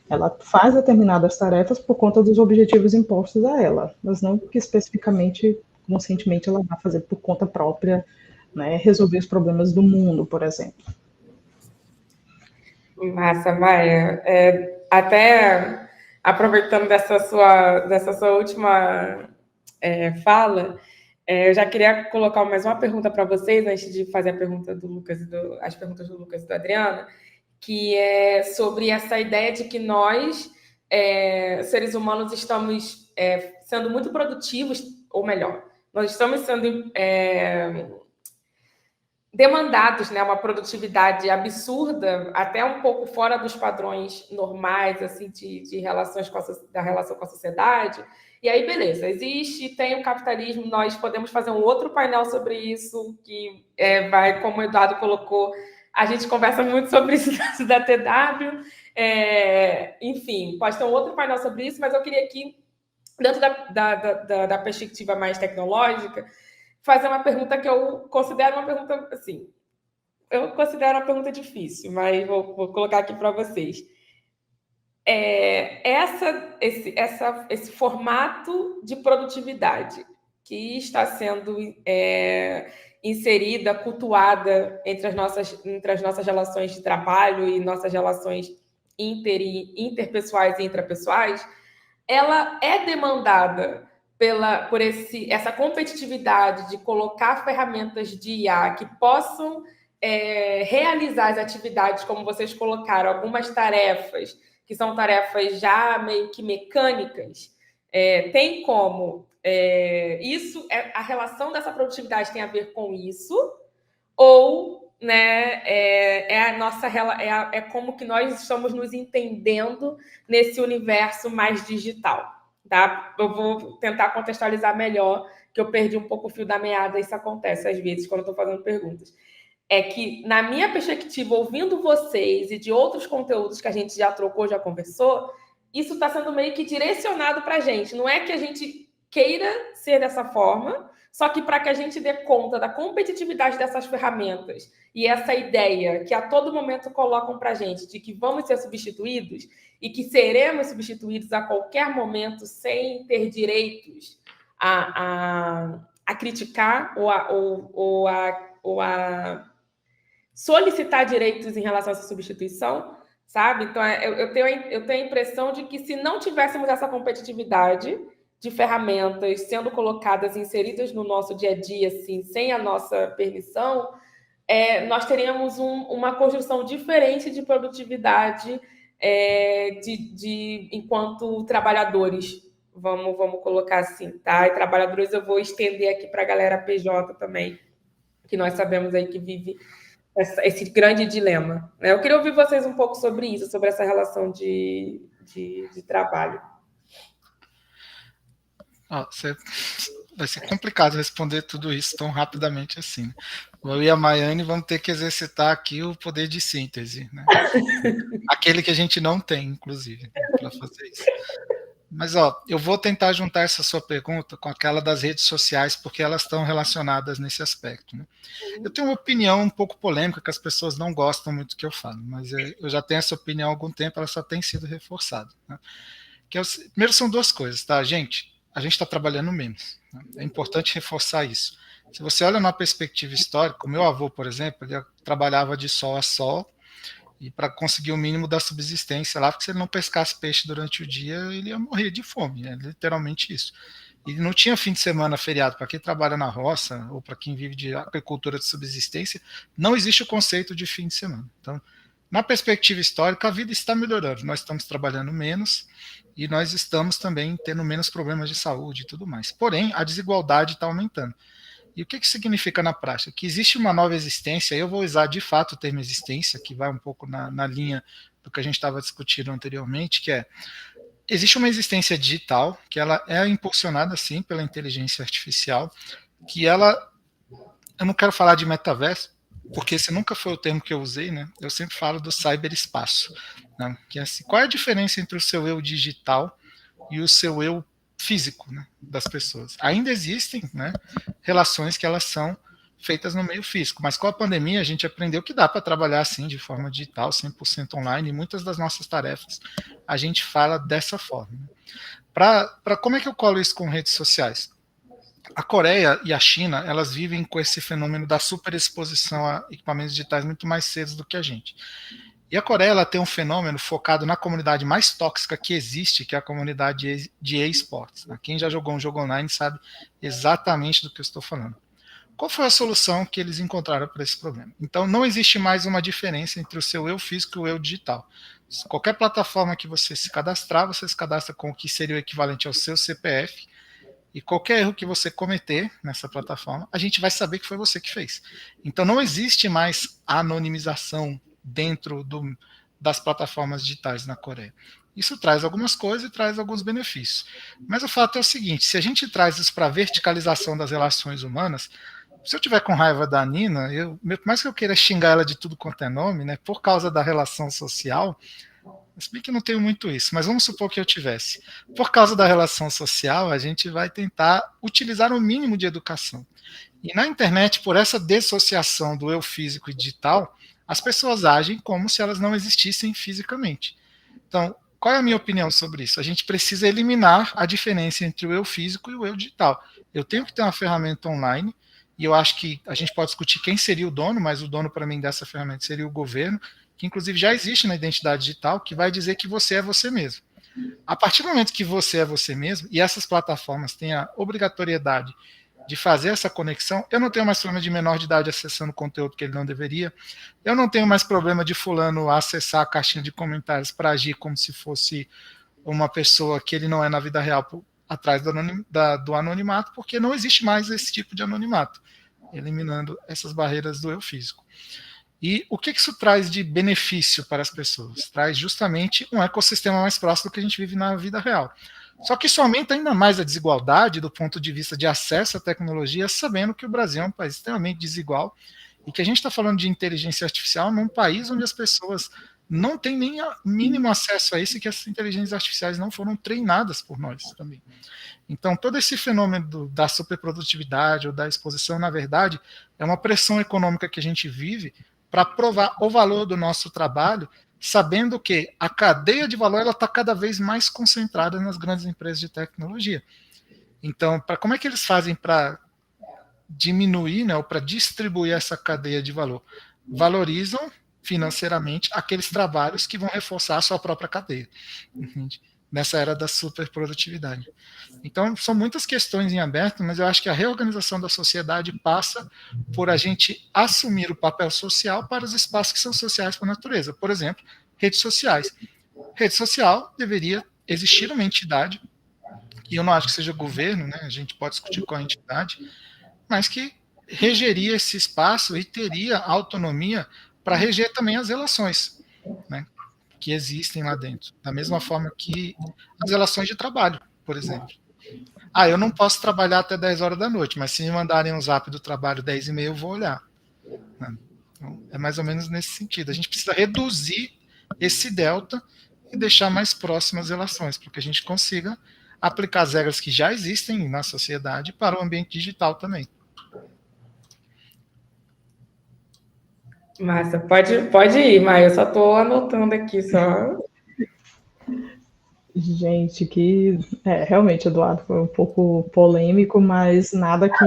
[SPEAKER 3] Ela faz determinadas tarefas por conta dos objetivos impostos a ela, mas não que especificamente, conscientemente, ela vai fazer por conta própria, né, resolver os problemas do mundo, por exemplo.
[SPEAKER 1] Massa, Maia. Até aproveitando dessa sua última fala, eu já queria colocar mais uma pergunta para vocês, antes de fazer a pergunta do Lucas as perguntas do Lucas e do Adriano, que é sobre essa ideia de que nós, seres humanos, estamos sendo muito produtivos, ou melhor, nós estamos sendo demandados, né, uma produtividade absurda, até um pouco fora dos padrões normais, assim, de relações da relação com a sociedade. E aí, beleza, tem o capitalismo, nós podemos fazer um outro painel sobre isso, que vai, como o Eduardo colocou, a gente conversa muito sobre isso da TW, enfim, pode ter um outro painel sobre isso, mas eu queria aqui, dentro da perspectiva mais tecnológica, fazer uma pergunta que eu considero uma pergunta, assim, eu considero uma pergunta difícil, mas vou colocar aqui para vocês. Esse formato de produtividade que está sendo inserida, cultuada entre as nossas relações de trabalho e nossas relações interpessoais e intrapessoais, ela é demandada por essa competitividade de colocar ferramentas de IA que possam realizar as atividades, como vocês colocaram, algumas tarefas que são tarefas já meio que mecânicas. Tem como a relação dessa produtividade tem a ver com isso, ou, né, como que nós estamos nos entendendo nesse universo mais digital, tá? Eu vou tentar contextualizar melhor, que eu perdi um pouco o fio da meada, isso acontece às vezes quando eu estou fazendo perguntas. É que, na minha perspectiva, ouvindo vocês e de outros conteúdos que a gente já trocou, já conversou, isso está sendo meio que direcionado para a gente. Não é que a gente queira ser dessa forma, só que para que a gente dê conta da competitividade dessas ferramentas e essa ideia que a todo momento colocam para a gente de que vamos ser substituídos e que seremos substituídos a qualquer momento sem ter direitos a criticar ou a solicitar direitos em relação a essa substituição, sabe? Então, eu tenho a impressão de que se não tivéssemos essa competitividade de ferramentas sendo colocadas, inseridas no nosso dia a dia, assim, sem a nossa permissão, nós teríamos uma construção diferente de produtividade enquanto trabalhadores, vamos colocar assim, tá? E trabalhadores eu vou estender aqui para a galera PJ também, que nós sabemos aí que vive esse grande dilema. Eu queria ouvir vocês um pouco sobre isso, sobre essa relação de trabalho.
[SPEAKER 2] Vai ser complicado responder tudo isso tão rapidamente assim. Eu e a Maiane vamos ter que exercitar aqui o poder de síntese, né? Aquele que a gente não tem, inclusive, para fazer isso. Mas, eu vou tentar juntar essa sua pergunta com aquela das redes sociais, porque elas estão relacionadas nesse aspecto, né? Eu tenho uma opinião um pouco polêmica, que as pessoas não gostam muito do que eu falo, mas eu já tenho essa opinião há algum tempo, ela só tem sido reforçada, né? Primeiro são duas coisas, tá, gente? A gente está trabalhando menos, né? É importante reforçar isso. Se você olha numa perspectiva histórica, o meu avô, por exemplo, ele trabalhava de sol a sol, e para conseguir o mínimo da subsistência lá, porque se ele não pescasse peixe durante o dia, ele ia morrer de fome, é literalmente isso. E não tinha fim de semana feriado. Para quem trabalha na roça, ou para quem vive de agricultura de subsistência, não existe o conceito de fim de semana. Então, na perspectiva histórica, a vida está melhorando. Nós estamos trabalhando menos e nós estamos também tendo menos problemas de saúde e tudo mais. Porém, a desigualdade está aumentando. E o que significa na prática? Que existe uma nova existência, eu vou usar de fato o termo existência, que vai um pouco na linha do que a gente estava discutindo anteriormente, que é existe uma existência digital que ela é impulsionada, sim, pela inteligência artificial, que ela, eu não quero falar de metaverso, porque esse nunca foi o termo que eu usei, né? Eu sempre falo do cyberespaço, né? Que é assim, qual é a diferença entre o seu eu digital e o seu eu físico, né, das pessoas? Ainda existem, né, relações que elas são feitas no meio físico, mas com a pandemia a gente aprendeu que dá para trabalhar assim de forma digital, 100% online, e muitas das nossas tarefas a gente fala dessa forma. Para como é que eu colo isso com redes sociais? A Coreia e a China, elas vivem com esse fenômeno da superexposição a equipamentos digitais muito mais cedo do que a gente. E a Coreia, ela tem um fenômeno focado na comunidade mais tóxica que existe, que é a comunidade de e-sports. Quem já jogou um jogo online sabe exatamente do que eu estou falando. Qual foi a solução que eles encontraram para esse problema? Então, não existe mais uma diferença entre o seu eu físico e o eu digital. Qualquer plataforma que você se cadastrar, você se cadastra com o que seria o equivalente ao seu CPF, e qualquer erro que você cometer nessa plataforma, a gente vai saber que foi você que fez. Então, não existe mais anonimização dentro das plataformas digitais na Coreia. Isso traz algumas coisas e traz alguns benefícios. Mas o fato é o seguinte: se a gente traz isso para a verticalização das relações humanas, se eu tiver com raiva da Nina, por mais que eu queira xingar ela de tudo quanto é nome, né, por causa da relação social, se bem que eu não tenho muito isso, mas vamos supor que eu tivesse. Por causa da relação social, a gente vai tentar utilizar o mínimo de educação. E na internet, por essa dissociação do eu físico e digital, as pessoas agem como se elas não existissem fisicamente. Então, qual é a minha opinião sobre isso? A gente precisa eliminar a diferença entre o eu físico e o eu digital. Eu tenho que ter uma ferramenta online, e eu acho que a gente pode discutir quem seria o dono, mas o dono, para mim, dessa ferramenta seria o governo, que inclusive já existe na identidade digital, que vai dizer que você é você mesmo. A partir do momento que você é você mesmo, e essas plataformas têm a obrigatoriedade de fazer essa conexão, eu não tenho mais problema de menor de idade acessando conteúdo que ele não deveria, eu não tenho mais problema de fulano acessar a caixinha de comentários para agir como se fosse uma pessoa que ele não é na vida real, atrás do anonimato, porque não existe mais esse tipo de anonimato, eliminando essas barreiras do eu físico. E o que isso traz de benefício para as pessoas? Traz justamente um ecossistema mais próximo do que a gente vive na vida real. Só que isso aumenta ainda mais a desigualdade do ponto de vista de acesso à tecnologia, sabendo que o Brasil é um país extremamente desigual e que a gente está falando de inteligência artificial num país onde as pessoas não têm nem mínimo acesso a isso, e que essas inteligências artificiais não foram treinadas por nós também. Então, todo esse fenômeno da superprodutividade ou da exposição, na verdade, é uma pressão econômica que a gente vive para provar o valor do nosso trabalho, sabendo que a cadeia de valor está cada vez mais concentrada nas grandes empresas de tecnologia. Então, como é que eles fazem para diminuir, né, ou para distribuir essa cadeia de valor? Valorizam financeiramente aqueles trabalhos que vão reforçar a sua própria cadeia, entende? Nessa era da superprodutividade. Então, são muitas questões em aberto, mas eu acho que a reorganização da sociedade passa por a gente assumir o papel social para os espaços que são sociais por natureza. Por exemplo, redes sociais. Rede social deveria existir uma entidade, e eu não acho que seja governo, né? A gente pode discutir qual é a entidade, mas que regeria esse espaço e teria autonomia para reger também as relações, né, que existem lá dentro. Da mesma forma que as relações de trabalho, por exemplo. Eu não posso trabalhar até 10 horas da noite, mas se me mandarem um zap do trabalho 10h30, eu vou olhar. Então, é mais ou menos nesse sentido. A gente precisa reduzir esse delta e deixar mais próximas as relações, para que a gente consiga aplicar as regras que já existem na sociedade para o ambiente digital também.
[SPEAKER 1] Massa, pode ir, Maia, eu só estou anotando aqui só.
[SPEAKER 3] Gente, realmente, Eduardo, foi um pouco polêmico, mas nada que,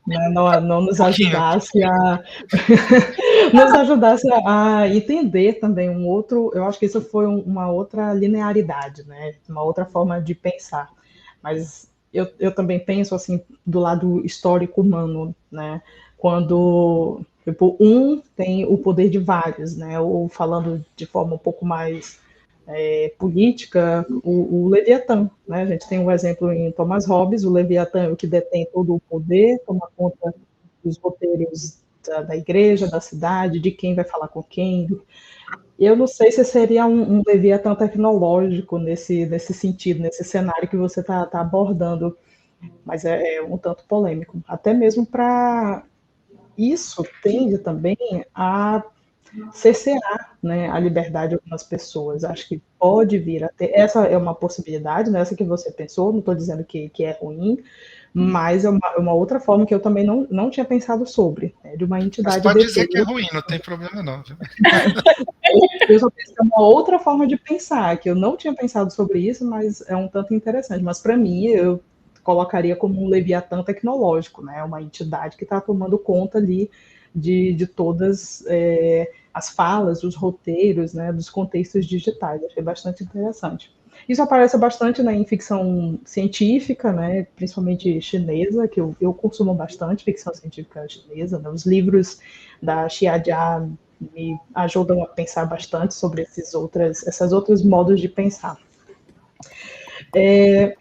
[SPEAKER 3] né, não nos ajudasse a nos ajudasse a entender também eu acho que isso foi uma outra linearidade, né, uma outra forma de pensar. Mas eu também penso assim do lado histórico humano, né, quando tipo, um tem o poder de vários, né, ou falando de forma um pouco mais política, o Leviatã, né? A gente tem um exemplo em Thomas Hobbes, o Leviatã é o que detém todo o poder, toma conta dos roteiros da igreja, da cidade, de quem vai falar com quem, Eu não sei se seria um Leviatã tecnológico nesse sentido, nesse cenário que você está abordando, mas é um tanto polêmico. Até mesmo para isso tende também a cercear, né, a liberdade de algumas pessoas. Acho que pode vir a ter. Essa é uma possibilidade, né, essa que você pensou, não estou dizendo que é ruim, mas é uma outra forma que eu também não tinha pensado sobre, né, de uma
[SPEAKER 2] Mas
[SPEAKER 3] entidade
[SPEAKER 2] pode
[SPEAKER 3] deter.
[SPEAKER 2] dizer que é ruim, não tem problema não. Viu?
[SPEAKER 3] Eu só pensei uma outra forma de pensar, que eu não tinha pensado sobre isso, mas é um tanto interessante. Mas para mim, eu colocaria como um Leviatã tecnológico, né? Uma entidade que está tomando conta ali de todas as falas, os roteiros, né? Dos contextos digitais. Achei bastante interessante. Isso aparece bastante, né, em ficção científica, né, principalmente chinesa, que eu consumo bastante ficção científica chinesa. Né, os livros da Xia Jia me ajudam a pensar bastante sobre essas outros modos de pensar.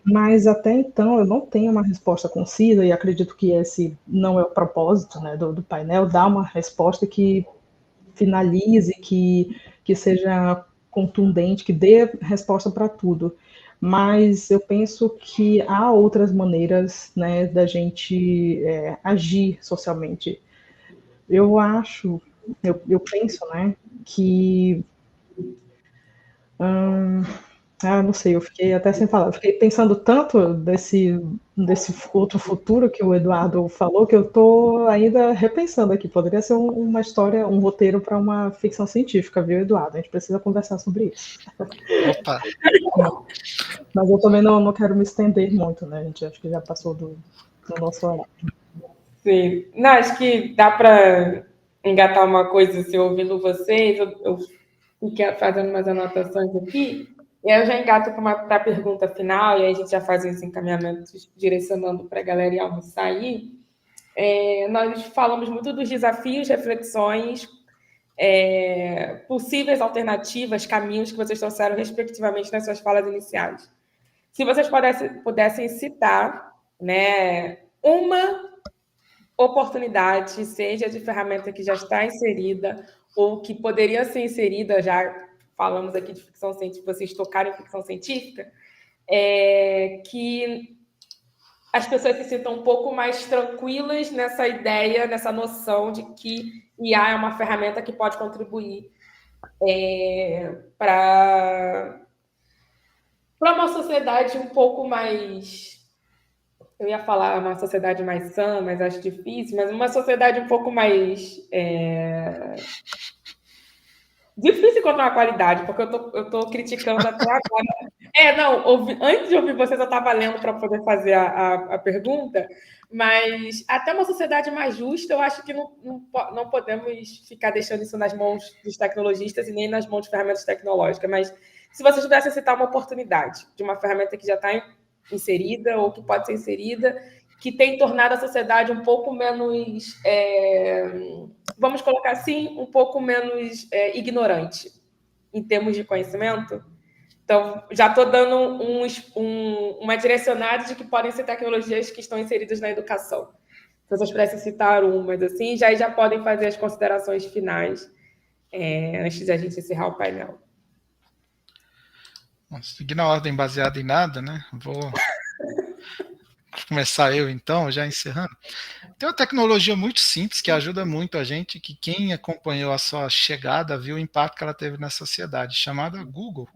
[SPEAKER 3] Mas até então eu não tenho uma resposta concisa e acredito que esse não é o propósito, né, do painel, dar uma resposta que finalize, que seja contundente, que dê resposta para tudo. Mas eu penso que há outras maneiras, né, da gente agir socialmente. Eu acho, eu penso, né, que não sei, eu fiquei até sem falar. Eu fiquei pensando tanto desse outro futuro que o Eduardo falou que eu estou ainda repensando aqui. Poderia ser uma história, um roteiro para uma ficção científica, viu, Eduardo? A gente precisa conversar sobre isso.
[SPEAKER 2] Opa,
[SPEAKER 3] Mas eu também não quero me estender muito, né? A gente acho que já passou do nosso horário.
[SPEAKER 1] Sim. Não, acho que dá para engatar uma coisa, assim, ouvindo vocês, eu fiquei fazendo umas anotações aqui, e aí eu já engato para a pergunta final, e aí a gente já faz os encaminhamentos direcionando para a galera ir almoçar aí. Nós falamos muito dos desafios, reflexões, possíveis alternativas, caminhos que vocês trouxeram respectivamente nas suas falas iniciais. Se vocês pudessem citar, né, uma oportunidade, seja de ferramenta que já está inserida ou que poderia ser inserida, já falamos aqui de ficção científica, vocês tocaram em ficção científica, que as pessoas se sintam um pouco mais tranquilas nessa ideia, nessa noção de que IA é uma ferramenta que pode contribuir para uma sociedade um pouco mais. Eu ia falar uma sociedade mais sã, mas acho difícil, mas uma sociedade um pouco mais. Difícil encontrar uma qualidade, porque eu tô criticando até agora. Não, antes de ouvir vocês, eu estava lendo para poder fazer a pergunta, mas até uma sociedade mais justa, eu acho que não podemos ficar deixando isso nas mãos dos tecnologistas e nem nas mãos de ferramentas tecnológicas. Mas se vocês pudessem citar uma oportunidade de uma ferramenta que já está inserida ou que pode ser inserida, que tem tornado a sociedade um pouco menos, vamos colocar assim, um pouco menos ignorante em termos de conhecimento. Então, já estou dando uma direcionada de que podem ser tecnologias que estão inseridas na educação. Se vocês pudessem citar umas, assim, já podem fazer as considerações finais antes de a gente encerrar o painel.
[SPEAKER 2] seguindo a ordem baseada em nada, né? Vou começar eu então, já encerrando. Tem uma tecnologia muito simples que ajuda muito a gente, que quem acompanhou a sua chegada viu o impacto que ela teve na sociedade, chamada Google,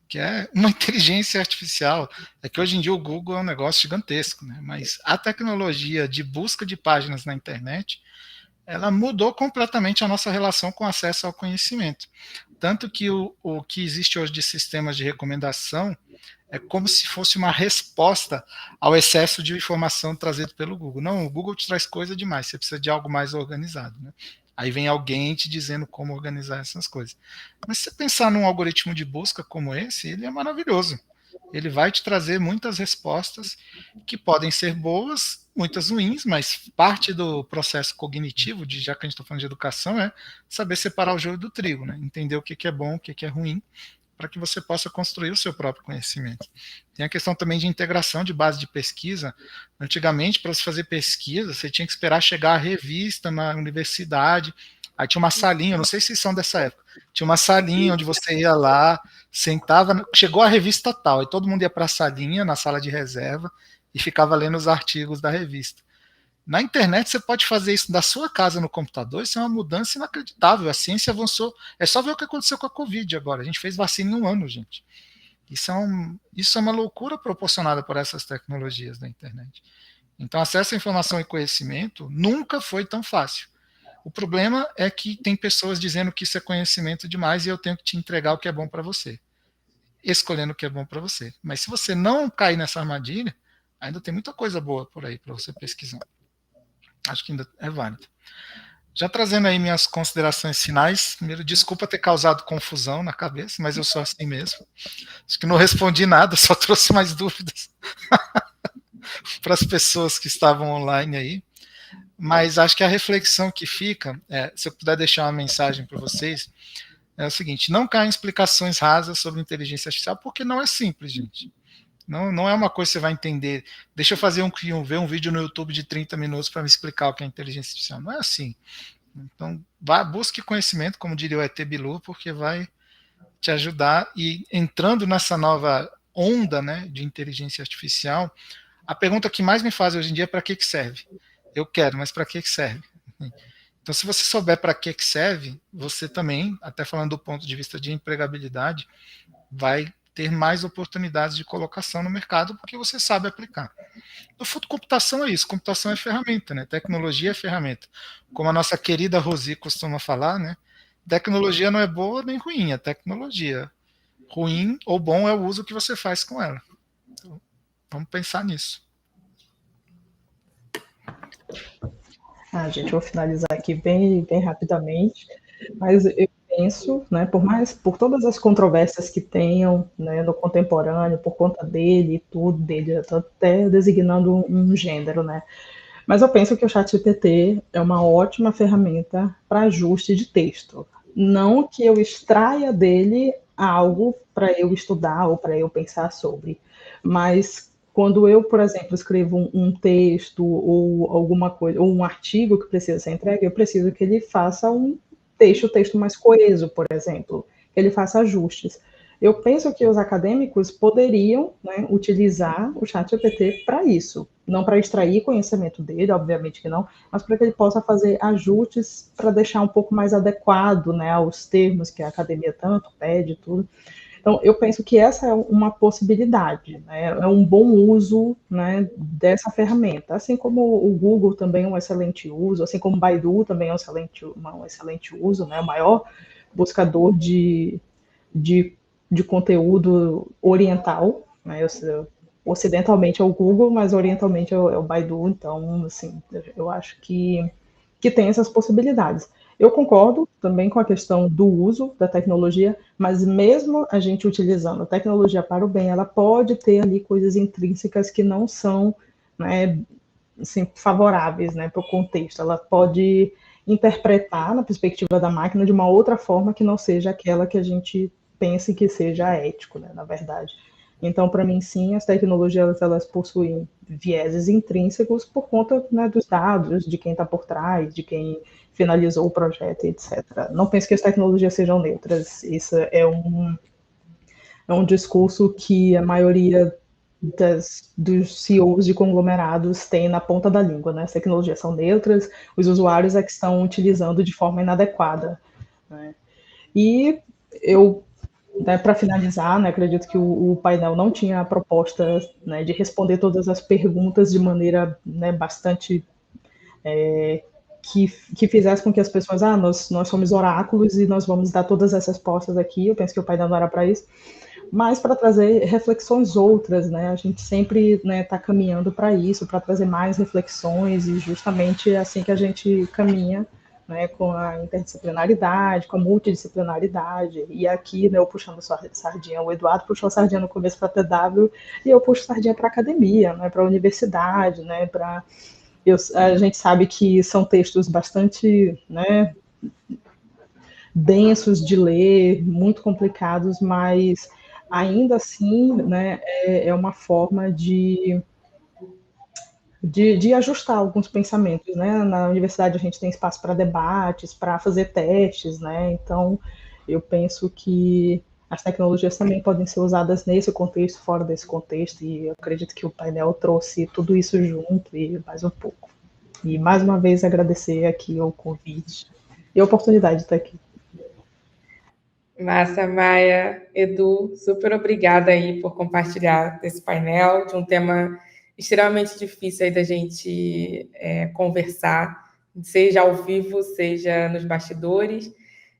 [SPEAKER 2] que é uma inteligência artificial. É que hoje em dia o Google é um negócio gigantesco, né? Mas a tecnologia de busca de páginas na internet, ela mudou completamente a nossa relação com acesso ao conhecimento. Tanto que o que existe hoje de sistemas de recomendação é como se fosse uma resposta ao excesso de informação trazido pelo Google. Não, o Google te traz coisa demais, você precisa de algo mais organizado, né? Aí vem alguém te dizendo como organizar essas coisas. Mas se você pensar num algoritmo de busca como esse, ele é maravilhoso. Ele vai te trazer muitas respostas que podem ser boas, muitas ruins, mas parte do processo cognitivo, já que a gente está falando de educação, é saber separar o joio do trigo, né? Entender o que é bom, o que é ruim, para que você possa construir o seu próprio conhecimento. Tem a questão também de integração de base de pesquisa. Antigamente, para você fazer pesquisa, você tinha que esperar chegar a revista na universidade, Aí tinha uma salinha, não sei se são dessa época, tinha uma salinha onde você ia lá, sentava, chegou a revista tal, e todo mundo ia para a salinha, na sala de reserva, e ficava lendo os artigos da revista. Na internet você pode fazer isso da sua casa no computador, isso é uma mudança inacreditável, a ciência avançou, é só ver o que aconteceu com a Covid agora, a gente fez vacina em 1 ano, gente. Isso é uma loucura proporcionada por essas tecnologias da internet. Então, acesso à informação e conhecimento nunca foi tão fácil. O problema é que tem pessoas dizendo que isso é conhecimento demais e eu tenho que te entregar o que é bom para você, escolhendo o que é bom para você. Mas se você não cair nessa armadilha, ainda tem muita coisa boa por aí para você pesquisar. Acho que ainda é válido. Já trazendo aí minhas considerações finais, primeiro, desculpa ter causado confusão na cabeça, mas eu sou assim mesmo. Acho que não respondi nada, só trouxe mais dúvidas para as pessoas que estavam online aí. Mas acho que a reflexão que fica, se eu puder deixar uma mensagem para vocês, é o seguinte: não caia em explicações rasas sobre inteligência artificial, porque não é simples, gente. Não é uma coisa que você vai entender. Deixa eu ver um vídeo no YouTube de 30 minutos para me explicar o que é inteligência artificial. Não é assim. Então, busque conhecimento, como diria o ET Bilu, porque vai te ajudar. E entrando nessa nova onda, né, de inteligência artificial, a pergunta que mais me fazem hoje em dia é para que serve? Eu quero, mas para que serve? Então, se você souber para que serve, você também, até falando do ponto de vista de empregabilidade, vai ter mais oportunidades de colocação no mercado porque você sabe aplicar. No fundo, computação é isso, computação é ferramenta, né? Tecnologia é ferramenta. Como a nossa querida Rosi costuma falar, né? Tecnologia não é boa nem ruim, é tecnologia. Ruim ou bom é o uso que você faz com ela. Então, vamos pensar nisso.
[SPEAKER 3] Gente, vou finalizar aqui bem, bem rapidamente, mas eu penso, né, por todas as controvérsias que tenham, né, no contemporâneo, por conta dele e tudo dele, eu estou até designando um gênero, né, mas eu penso que o ChatGPT é uma ótima ferramenta para ajuste de texto. Não que eu extraia dele algo para eu estudar ou para eu pensar sobre, mas quando eu, por exemplo, escrevo um texto ou alguma coisa, ou um artigo que precisa ser entregue, eu preciso que ele faça um texto mais coeso, por exemplo, que ele faça ajustes. Eu penso que os acadêmicos poderiam, né, utilizar o ChatGPT para isso, não para extrair conhecimento dele, obviamente que não, mas para que ele possa fazer ajustes para deixar um pouco mais adequado, né, aos termos que a academia tanto pede, tudo. Então, eu penso que essa é uma possibilidade, né? É um bom uso, né, dessa ferramenta. Assim como o Google também é um excelente uso, assim como o Baidu também é um excelente uso, né? O maior buscador de, de conteúdo oriental, né? Ocidentalmente é o Google, mas orientalmente é o Baidu. Então, assim, eu acho que tem essas possibilidades. Eu concordo também com a questão do uso da tecnologia, mas mesmo a gente utilizando a tecnologia para o bem, ela pode ter ali coisas intrínsecas que não são, né, assim, favoráveis, né, para o contexto. Ela pode interpretar na perspectiva da máquina de uma outra forma que não seja aquela que a gente pense que seja ético, né, na verdade. Então, para mim, sim, as tecnologias elas possuem vieses intrínsecos por conta, né, dos dados, de quem está por trás, de quem finalizou o projeto, etc. Não penso que as tecnologias sejam neutras. Isso é um discurso que a maioria dos CEOs de conglomerados tem na ponta da língua, né? As tecnologias são neutras, os usuários é que estão utilizando de forma inadequada, né? E eu, né, para finalizar, né, acredito que o painel não tinha a proposta, né, de responder todas as perguntas de maneira, né, bastante que fizesse com que as pessoas, nós somos oráculos e nós vamos dar todas essas respostas aqui. Eu penso que o painel não era para isso, mas para trazer reflexões outras, né? A gente sempre, né, está caminhando para isso, para trazer mais reflexões, e justamente é assim que a gente caminha, né, com a interdisciplinaridade, com a multidisciplinaridade. E aqui, né, eu puxando sua sardinha, o Eduardo puxou a sardinha no começo para a TW, e eu puxo sardinha para a academia, né, para a universidade, né, para... A gente sabe que são textos bastante, né, densos de ler, muito complicados, mas ainda assim, né, é uma forma de ajustar alguns pensamentos, né? Na universidade a gente tem espaço para debates, para fazer testes, né? Então, eu penso que as tecnologias também podem ser usadas nesse contexto, fora desse contexto, e eu acredito que o painel trouxe tudo isso junto e mais um pouco. E mais uma vez agradecer aqui o convite e a oportunidade de estar aqui.
[SPEAKER 1] Massa, Maia, Edu, super obrigada aí por compartilhar desse painel, de um tema extremamente difícil aí da gente conversar, seja ao vivo, seja nos bastidores.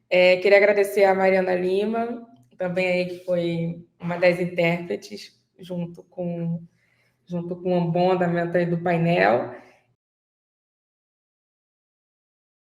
[SPEAKER 1] Queria agradecer a Mariana Lima, também aí que foi uma das intérpretes, junto com um bom andamento aí do painel.